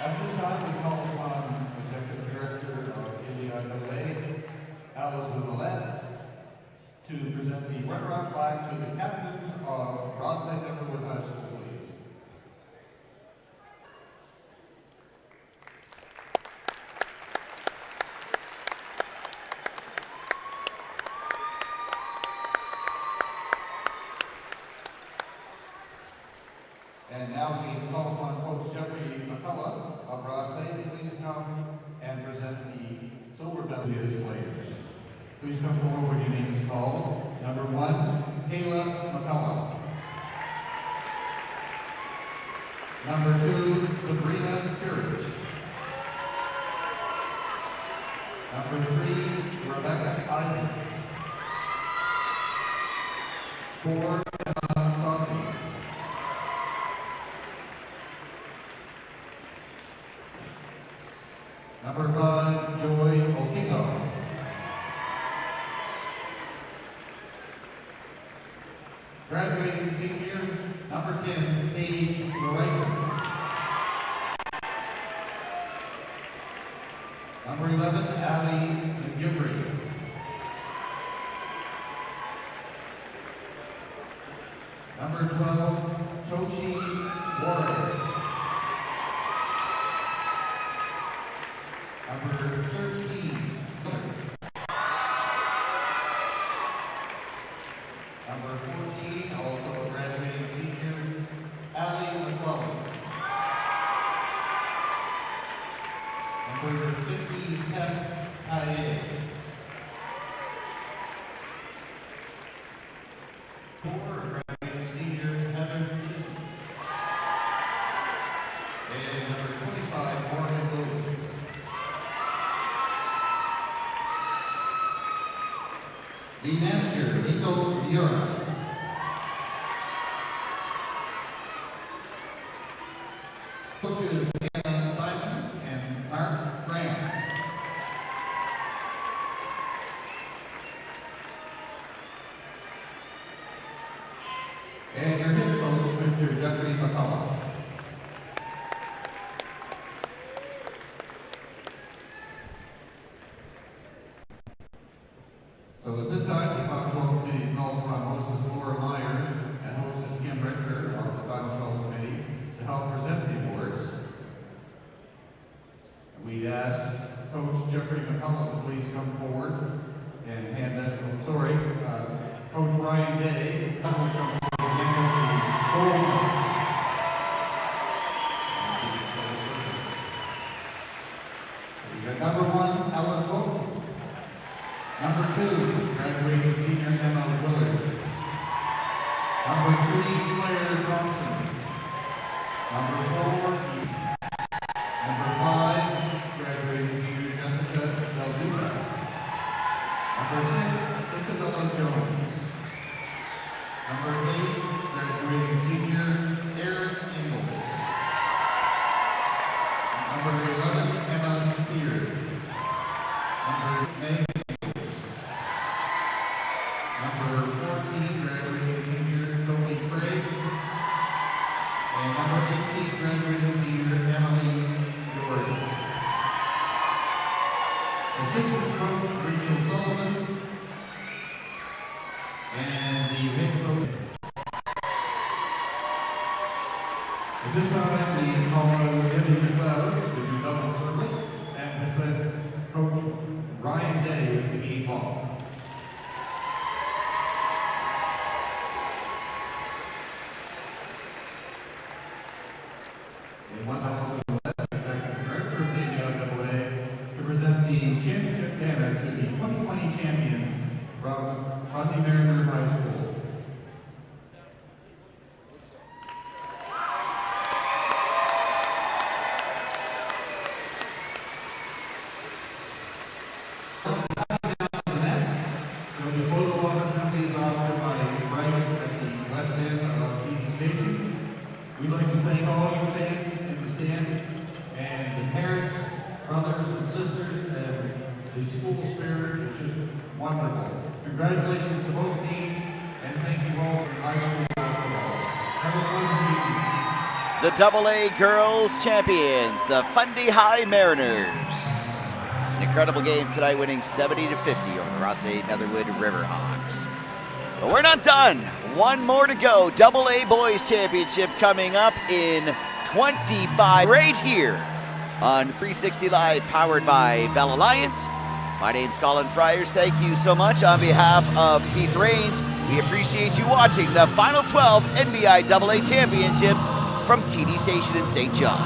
S2: At this time, we call upon Executive Director of NBIAA, Allison Millette, to present the Red Rock flag to the captains of Rothesay Netherwood High School, please. And now we call upon Coach Jeffrey McCullough of Rothesay to please come and present the silver medal to his players. Please come forward when your name is called. Number 1, Caleb McCullough. Number 2, Sabrina Kirich. Number 3, Rebecca Isaac. 4, Emma Saucy. Number 5, Joy Okiko. Graduating senior, number 10, Paige Larison. Number 11, Allie McGivry. Number 12, Toshi Warren. Number 13, number 14, also a graduating senior, Allie McClellan. Number 50, Tess Kaye. 4, graduating senior, Heather Chisholm. And number 25, Morgan Lewis. The manager, Nico Viera. Coaches, Anna Simons and Mark Graham. And your head coach, Mr. Jeffrey McCullough. So at this time, the Final 12 Committee calls upon hostess Laura Myers and hostess Kim Richter of the Final 12 Committee to help present the awards. We ask Coach Jeffrey McCullough to please come forward and hand it. Coach Ryan Day will come forward and hand out the gold. We got number 1, Ellen Cook. Number 2, graduating senior Emma Willard. Number 3, Claire Thompson. Number 4, number 5, graduating senior Jessica Del Dura. Number 6, Isabella Jones. Number 8, graduating senior Eric Ingalls. Number 11, Emma Spears. Number May. Number 14, graduating senior Tony Craig. And number 18, graduating senior Emily Jordan. Assistant coach Rachel Sullivan. And the head coach. At this time, we call on Debbie McLeod to do double service and present Coach Ryan Day with the game ball. And once also Executive Director of the NBIAA to present the championship banner to the 2020 champion from Fundy Mariner High School. We'd like to thank all you fans in the stands and the parents, brothers and sisters, and the school spirit is just wonderful. Congratulations to both teams, and thank you all for high school basketball. Have a pleasant evening.
S3: The AA girls champions, the Fundy High Mariners. An incredible game tonight, winning 70-50 over the Rothesay Netherwood Riverhawks. But we're not done. One more to go. AA Boys Championship coming up in 25 right here on 360 Live, powered by Bell Alliance. My name's Colin Friars. Thank you so much. On behalf of Keith Rains, we appreciate you watching the Final 12 NBIAA Championships from TD Station in St. John.